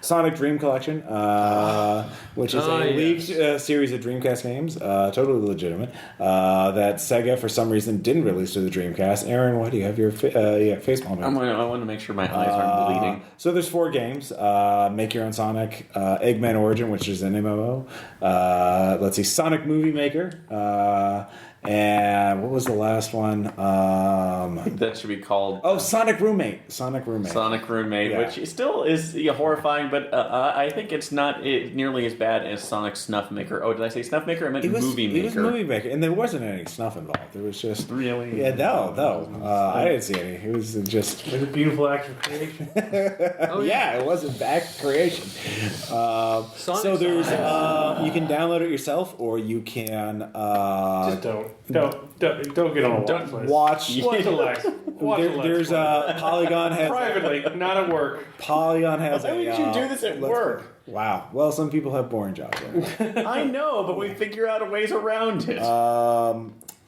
Sonic Dream Collection, which is a leaked series of Dreamcast games, totally legitimate, that Sega for some reason didn't didn't release to the Dreamcast. Aaron, why do you have your face palm? I want to make sure my eyes aren't bleeding. So there's 4 games. Make Your Own Sonic, Eggman Origin, which is an MMO. Let's see, Sonic Movie Maker. And what was the last one? That should be called... Sonic Roommate. Sonic Roommate, yeah. Which still is horrifying, but I think it's not nearly as bad as Sonic Snuff Maker. Oh, did I say Snuff Maker? I meant Movie Maker. It was Movie Maker, and there wasn't any snuff involved. It was just... Really? Yeah, no. I didn't see any. It was just... It was a beautiful act of creation. Yeah, it was an act of creation. So there's... you can download it yourself, or you can... Just don't get on the watch. Watch Alex. There's Polygon has privately, not at work. Polygon has Why would you do this at work? Wow. Well, some people have boring jobs. I know, but we figure out ways around it.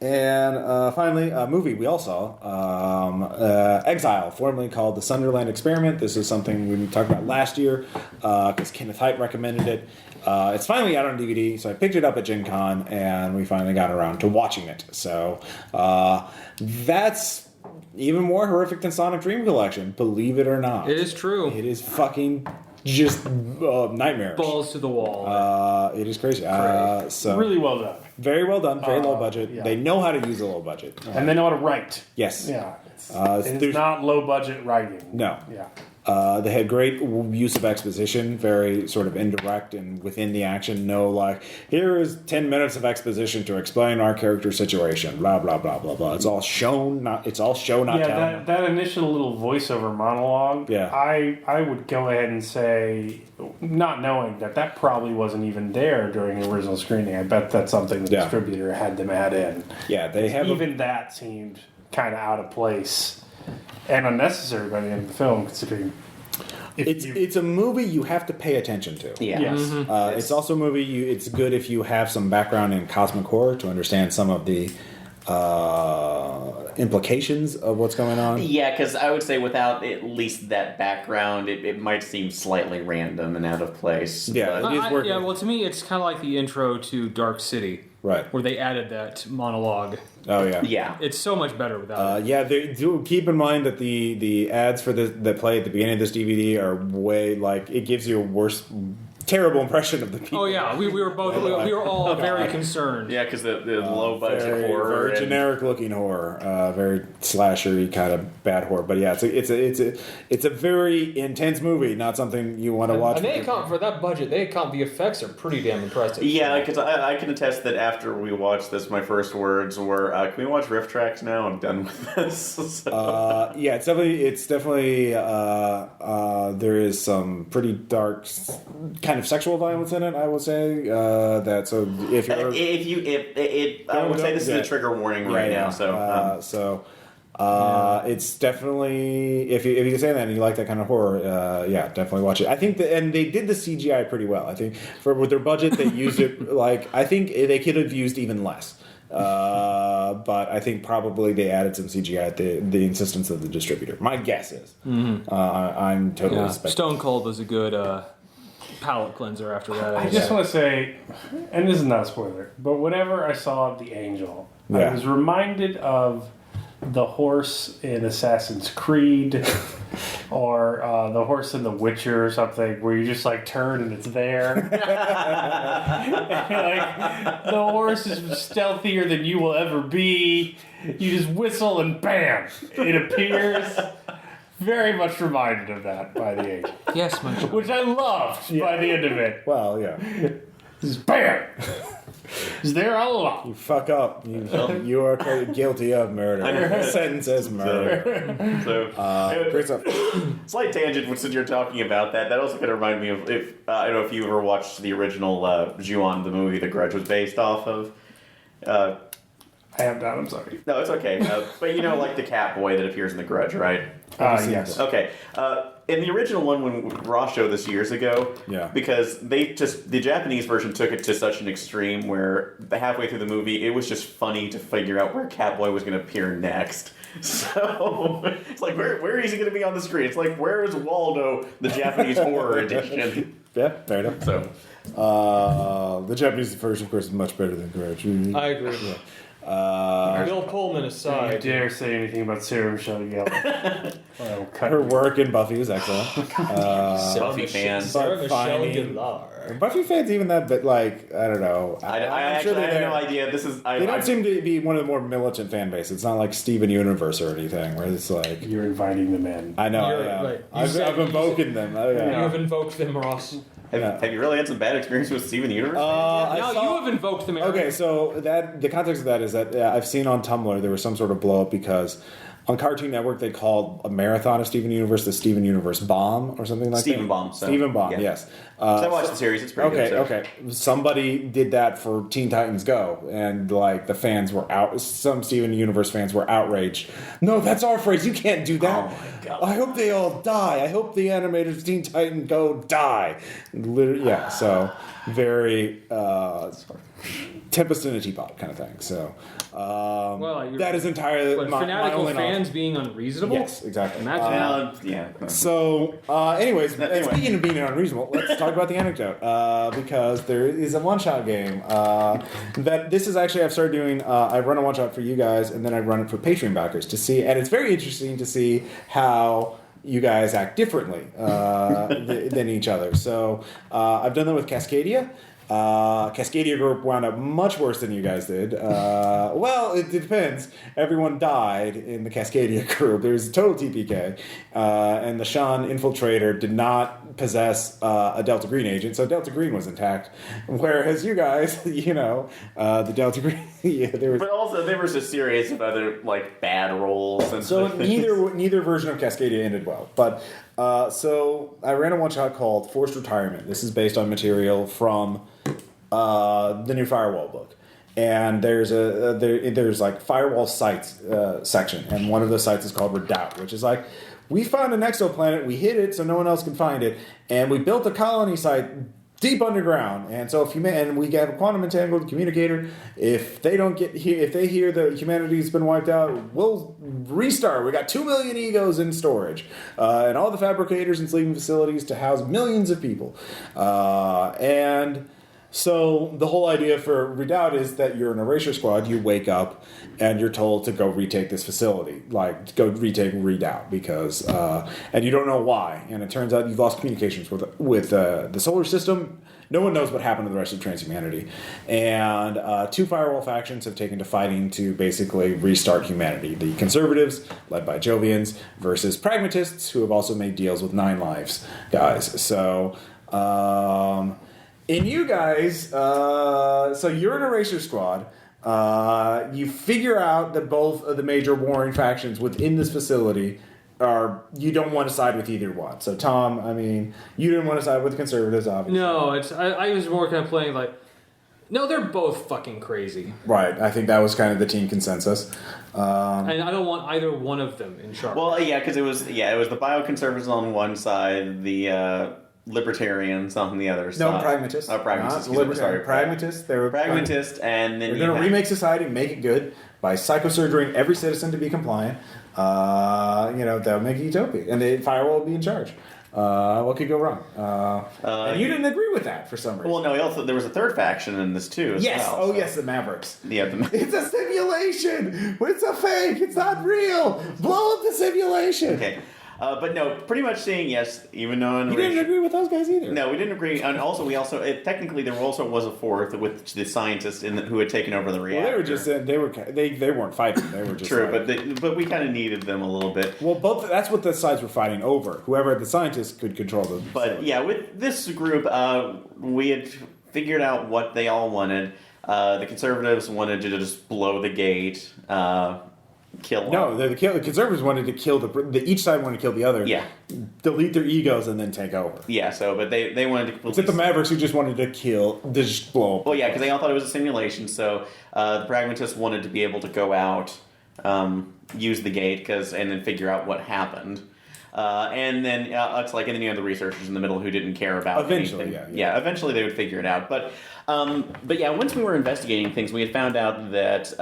And finally, a movie we all saw, Exile, formerly called The Sunderland Experiment. This is something we talked about last year because Kenneth Hite recommended it. It's finally out on DVD, so I picked it up at Gen Con, and we finally got around to watching it. So that's even more horrific than Sonic Dream Collection, believe it or not. It is true. It is fucking just nightmarish. Balls to the wall. It is crazy. So really well done. Very well done. Very low budget. Yeah. They know how to use a low budget. And they know how to write. Yes. Yeah. It's not low budget writing. No. Yeah. They had great use of exposition, very sort of indirect and within the action. No, like, here is 10 minutes of exposition to explain our character situation. Blah blah blah blah blah. It's all shown, not tell. Yeah, that initial little voiceover monologue. Yeah. I would go ahead and say, not knowing that probably wasn't even there during the original screening. I bet that's something the distributor had them add in. Yeah, they have that seemed kind of out of place and unnecessary by the end of the film, considering it's a movie you have to pay attention to. Yeah. Yes. Mm-hmm. It's also a movie it's good if you have some background in cosmic horror to understand some of the implications of what's going on. Yeah, because I would say without at least that background, it might seem slightly random and out of place. Yeah, it is working. Well, to me, it's kind of like the intro to Dark City. Right. Where they added that monologue. Oh, yeah. Yeah. It's so much better without it. Yeah, do keep in mind that the ads for that play at the beginning of this DVD are way, like, it gives you a terrible impression of the people. Oh, yeah. We were all very concerned. Yeah, because the low budget horror. Very generic looking horror. Very slashery kind of bad horror. But yeah, it's a very intense movie, not something you want to watch. And they account for that budget. The effects are pretty damn impressive. Yeah, because I can attest that after we watched this, my first words were, "Can we watch riff tracks now? I'm done with this." Yeah, it's definitely there is some pretty dark kind of sexual violence in it. I would say that. So if you're I would say this is a trigger warning right now. So it's definitely if you say that and you like that kind of horror, definitely watch it. I think and they did the CGI pretty well. I think with their budget, they used it like I think they could have used even less. But I think probably they added some CGI at the insistence of the distributor. My guess is. Mm-hmm. I'm totally speculating. Stone Cold was a good palate cleanser after that. I just want to say, and this is not a spoiler, but whenever I saw the angel, I was reminded of the horse in Assassin's Creed or the horse in The Witcher or something, where you just like turn and it's there. Like, the horse is stealthier than you will ever be. You just whistle and bam, it appears. Very much reminded of that by the angel. Yes, my child. Which I loved by the end of it. Well, yeah. Just bam! Is there all along. You fuck up. You are guilty of murder. Sentence as murder. Slight tangent since you're talking about that. That also kind of reminded me of I don't know if you ever watched the original Ju-on, the movie The Grudge was based off of. I have not, I'm sorry. No, it's okay. But you know, like the cat boy that appears in The Grudge, right? Yes. Okay. In the original one, when Ross showed this years ago, because the Japanese version took it to such an extreme where halfway through the movie, it was just funny to figure out where Catboy was going to appear next. So it's like, where is he going to be on the screen? It's like, where is Waldo, the Japanese horror edition? Yeah, fair enough. So the Japanese version, of course, is much better than Grudge. I agree. Bill Pullman Don't aside. you dare say anything about Sarah Michelle Gellar. I'll cut Her work in Buffy was excellent. Buffy fans. Sarah But Michelle finding- Gellar. Buffy fans even that, but like I don't know. I I'm actually they're have there. no idea. This is. They don't seem to be one of the more militant fan bases. It's not like Steven Universe or anything, where it's like You're inviting them in. I know. You're Yeah. right. I've invoking them. Oh, yeah. You have invoked them, Ross. Have you really had some bad experience with Steven Universe? Now you have invoked them, Aaron. Okay, so that the context of that is that I've seen on Tumblr there was some sort of blow up because on Cartoon Network they called a marathon of Steven Universe the Steven Universe Bomb or something like Steven that. Bomb, so, Steven Bomb, yeah. yes. So I watched the series. It's pretty good. So. Okay. Somebody did that for Teen Titans Go, and like the fans were out. Some Steven Universe fans were outraged. No, that's our phrase. You can't do that. Oh my God. I hope they all die. I hope the animators of Teen Titan Go die. Literally, yeah. So very Tempest in a Teapot kind of thing. So that is entirely But my fanatical only knowledge. fans being unreasonable? Yes, exactly. Imagine that. Yeah. So, anyways, Anyway. speaking of being unreasonable, let's talk about the anecdote because there is a one-shot game that this is actually I've started doing. I run a one-shot for you guys, and then I run it for Patreon backers to see, and it's very interesting to see how you guys act differently than each other. So, I've done that with Cascadia. Cascadia Group wound up much worse than you guys did. Well, it depends. Everyone died in the Cascadia Group. There was a total TPK. And the Sean Infiltrator did not possess a Delta Green agent, so Delta Green was intact. Whereas you guys, the Delta Green... yeah, there was... But also, there was a series of other like bad rolls and So stuff. neither version of Cascadia ended well. But so I ran a one-shot called Forced Retirement. This is based on material from the new Firewall book. And there's there's like Firewall sites section, and one of the sites is called Redoubt, which is like, we found an exoplanet, we hid it so no one else can find it, and we built a colony site deep underground. And so and we have a quantum entangled communicator. If they don't get here, if they hear that humanity's been wiped out, we'll restart. We got 2 million egos in storage, and all the fabricators and sleeping facilities to house millions of people, and. So the whole idea for Redoubt is that you're an erasure squad. You wake up and you're told to go retake this facility, like go retake Redoubt because, and you don't know why. And it turns out you've lost communications with the solar system. No one knows what happened to the rest of transhumanity. And 2 Firewall factions have taken to fighting to basically restart humanity. The conservatives, led by Jovians, versus pragmatists, who have also made deals with 9 Lives guys. So. And you guys, so you're an erasure squad. You figure out that both of the major warring factions within this facility you don't want to side with either one. So Tom, I mean, you didn't want to side with the conservatives, obviously. No, I was more kind of playing like, no, they're both fucking crazy. Right. I think that was kind of the team consensus. And I don't want either one of them in charge. Well, yeah, because it was the bioconservatives on one side, the libertarians on the other side. No, pragmatists. Pragmatists. Sorry, pragmatists. They were pragmatists, and then we're going to remake society, make it good by psychosurgerying every citizen to be compliant. That'll make a utopia, and the Firewall will be in charge. What could go wrong? And you didn't agree with that for some reason. Well, no. There was a third faction in this too. Yes. Well, Oh, yes, the Mavericks. Yeah. It's a simulation. It's a fake. It's not real. Blow up the simulation. Okay. But no, pretty much saying yes, even though You didn't agree with those guys either. No, we didn't agree, and also technically there also was a fourth with the scientists who had taken over the reactor. Well, they were just they weren't fighting. They were just true, like, but we kind of needed them a little bit. Well, that's what the sides were fighting over. Whoever the scientists could control them. But yeah, with this group, we had figured out what they all wanted. The conservatives wanted to just blow the gate. Kill no, the conservatives wanted to kill each side wanted to kill the other. Yeah, delete their egos and then take over. Yeah, so but they wanted to. Except the Mavericks who just wanted to just blow up. Well, yeah, because they all thought it was a simulation. So the pragmatists wanted to be able to go out, use the gate, and then figure out what happened. And then it's like, and then you have the researchers in the middle who didn't care about eventually, anything. Yeah, eventually they would figure it out. But yeah, once we were investigating things, we had found out that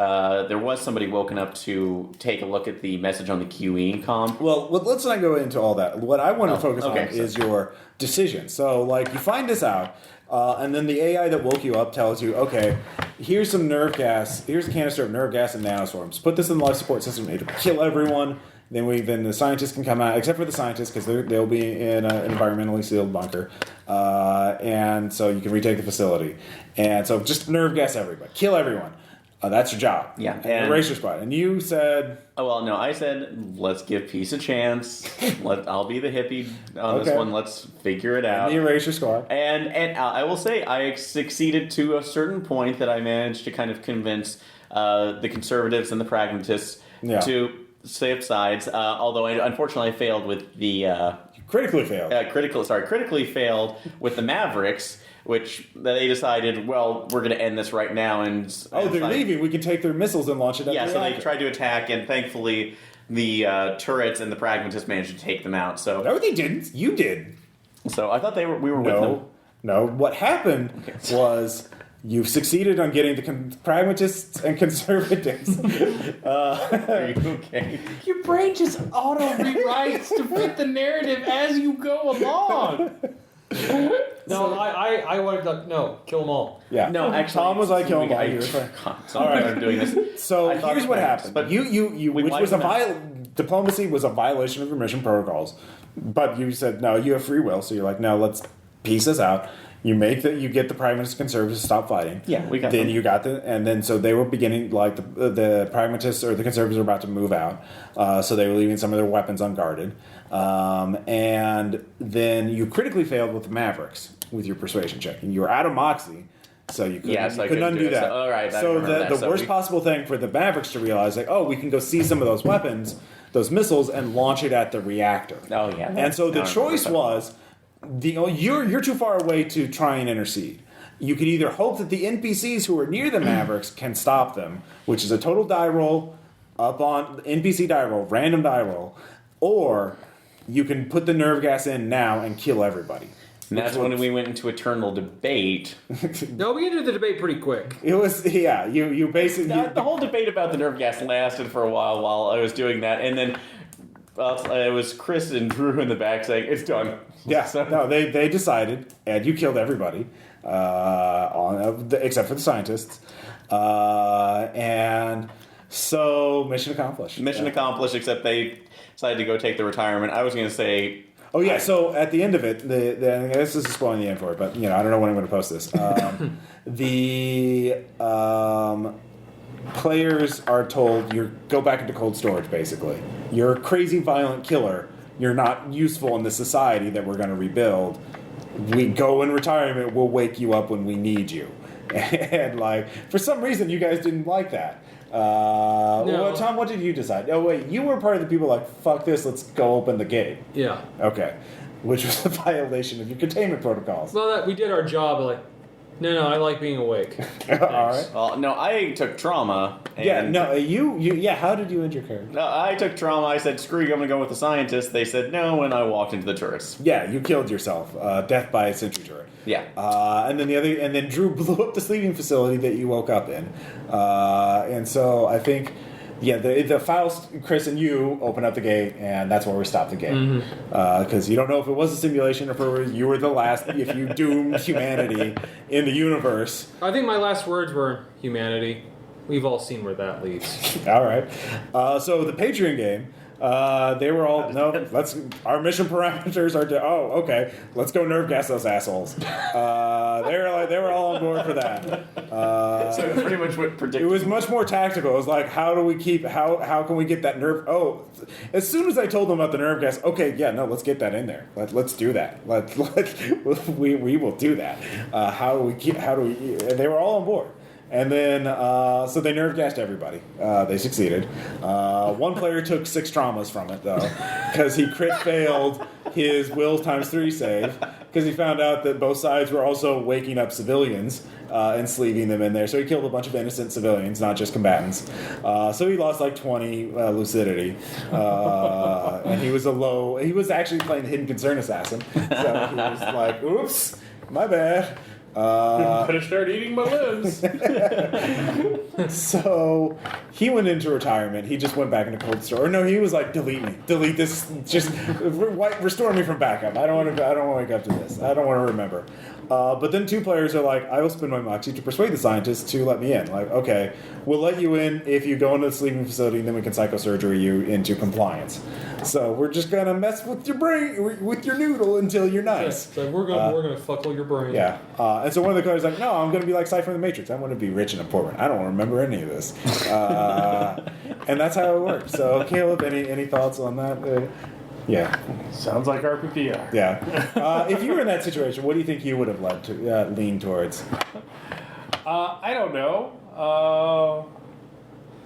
there was somebody woken up to take a look at the message on the QE comp. Well, let's not go into all that. What I want to focus on is your decision. So, like, you find this out. And then the AI that woke you up tells you, okay, here's some nerve gas. Here's a canister of nerve gas and nanoswarms. Put this in the life support system. It'll kill everyone. Then the scientists can come out, except for the scientists, because they'll be in an environmentally sealed bunker. And so you can retake the facility. And so just nerve gas everybody. Kill everyone. That's your job. Yeah. And erase your spot. And you said... Oh, well, no, I said, let's give peace a chance. I'll be the hippie on this one. Let's figure it out. And the erasure squad. And I will say, I succeeded to a certain point that I managed to kind of convince the conservatives and the pragmatists to stay up sides. Although, unfortunately, I failed with the... critically failed. Critically failed with the Mavericks, which they decided, well, we're going to end this right now. They're leaving. We can take their missiles and launch it at the so they tried to attack, and thankfully the turrets and the pragmatists managed to take them out. So no, they didn't. You did. So I thought we were with them. No. What happened was you succeeded on getting the pragmatists and conservatives. Are you okay? Your brain just auto-rewrites to fit the narrative as you go along. No, I wanted to, no, kill them all. Yeah. No, actually, Tom was like, kill them all. Sorry, I'm doing this. So here's what happened. But diplomacy was a violation of your mission protocols. But you said, no, you have free will. So you're like, no, let's piece this out. You get the pragmatists and conservatives to stop fighting. Yeah, we got Then them. you got so they were beginning, like the pragmatists or the conservatives were about to move out. So they were leaving some of their weapons unguarded. And then you critically failed with the Mavericks with your persuasion check. And you were out of moxie. So you couldn't undo that. So, all right, so the worst possible thing for the Mavericks to realize, like, we can go see some of those weapons, those missiles, and launch it at the reactor. Oh, yeah. And so the choice was... you're too far away to try and intercede. You could either hope that the NPCs who are near the Mavericks can stop them, which is a total die roll up on NPC die roll, random die roll, or you can put the nerve gas in now and kill everybody. And that's when we went into eternal debate. No, we entered the debate pretty quick. It was, you basically... The whole debate about the nerve gas lasted for a while I was doing that, and then it was Chris and Drew in the back saying, it's done. Yeah, no, they decided, and you killed everybody, except for the scientists. And so, mission accomplished. Mission accomplished, except they decided to go take the retirement. I was going to say... Oh, yeah, so at the end of it, this is spoiling the end for it, but, I don't know when I'm going to post this. The players are told, go back into cold storage, basically. You're a crazy, violent killer. You're not useful in the society that we're going to rebuild. We go in retirement, we'll wake you up when we need you. And, for some reason, you guys didn't like that. No. Well, Tom, what did you decide? Oh, wait, you were part of the people fuck this, let's go open the gate. Yeah. Okay. Which was a violation of your containment protocols. Well, we did our job, no, I like being awake. All right. Well, no, I took trauma. And how did you end your character? No, I took trauma. I said, screw you, I'm going to go with the scientists. They said no, and I walked into the turrets. Yeah, you killed yourself. Death by a sentry turret. Yeah. And then Drew blew up the sleeping facility that you woke up in. And so I think... Yeah, the Faust, Chris, and you open up the gate, and that's where we stop the game. Because you don't know if it was a simulation or if you were the last, if you doomed humanity in the universe. I think my last words were humanity. We've all seen where that leads. All right. So the Patreon game, they were all, our mission parameters are okay, let's go nerve gas those assholes. They were all on board for that. So pretty much what predicted. It was much more tactical. It was like, how can we get that nerve? Oh, as soon as I told them about the nerve gas, okay, yeah, no, let's get that in there. Let's do that. We will do that. And they were all on board. And then, so they nerve gassed everybody. They succeeded. One player took 6 traumas from it, though, because he crit failed his Will ×3 save, because he found out that both sides were also waking up civilians and sleeving them in there. So he killed a bunch of innocent civilians, not just combatants. So he lost 20 lucidity. And he was actually playing the Hidden Concern Assassin. So he was like, oops, my bad. Better start eating my limbs. So he went into retirement. He just went back into cold storage. Or no, he was like, delete me, delete this, just restore me from backup. I don't want to wake up to this. I don't want to remember. But then 2 players are like, I will spend my moxie to persuade the scientists to let me in. Like, okay, we'll let you in if you go into the sleeping facility, and then we can psychosurgery you into compliance. So we're just gonna mess with your brain, with your noodle until you're nice. Yeah, so we're gonna fuckle your brain. Yeah, and so one of the players is like, no, I'm gonna be like Cypher in the Matrix. I want to be rich and important. I don't remember any of this. And that's how it works. So Caleb, any thoughts on that? Yeah. Sounds like RPPR. Yeah. If you were in that situation, what do you think you would have leaned towards? I don't know.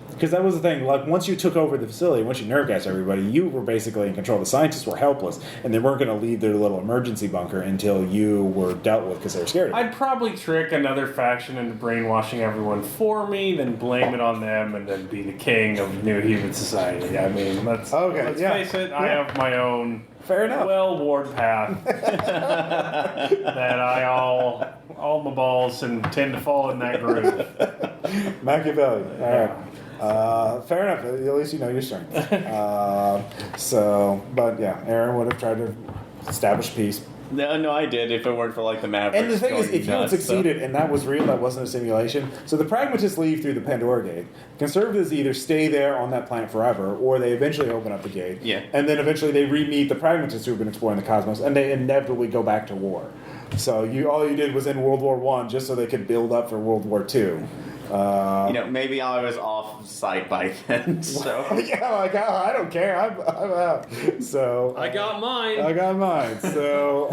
Because that was the thing. Like, once you took over the facility, once you nerve gassed everybody, you were basically in control. The scientists were helpless, and they weren't going to leave their little emergency bunker until you were dealt with because they were scared of you. I'd probably trick another faction into brainwashing everyone for me, then blame it on them, and then be the king of New Human Society. I mean, let's face it, I have my own fair enough well-worn path that all my balls and tend to fall in that groove. Machiavelli. All right. Fair enough. At least you know your strength. But yeah, Aaron would have tried to establish peace. No, I did. If it weren't for like the Mavericks. And the thing is, if you had succeeded and that was real, that wasn't a simulation. So the pragmatists leave through the Pandora Gate. Conservatives either stay there on that planet forever, or they eventually open up the gate. Yeah. And then eventually they re-meet the pragmatists who've been exploring the cosmos, and they inevitably go back to war. So all you did was end World War I just so they could build up for World War II. Maybe I was off site by then. So yeah, like I don't care. I'm out. So I got mine. So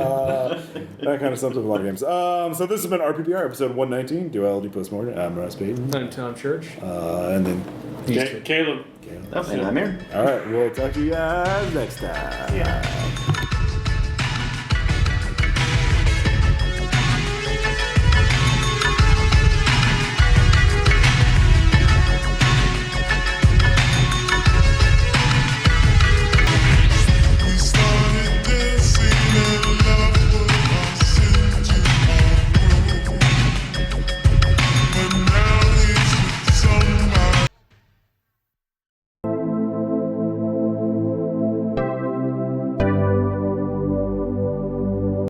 that kind of sums up a lot of games. So this has been RPPR episode 119, Duality Plus Mortem. I'm Russ Payton. I'm Tom Church. And then Caleb. and I'm here. All right, we'll talk to you guys next time. Yeah.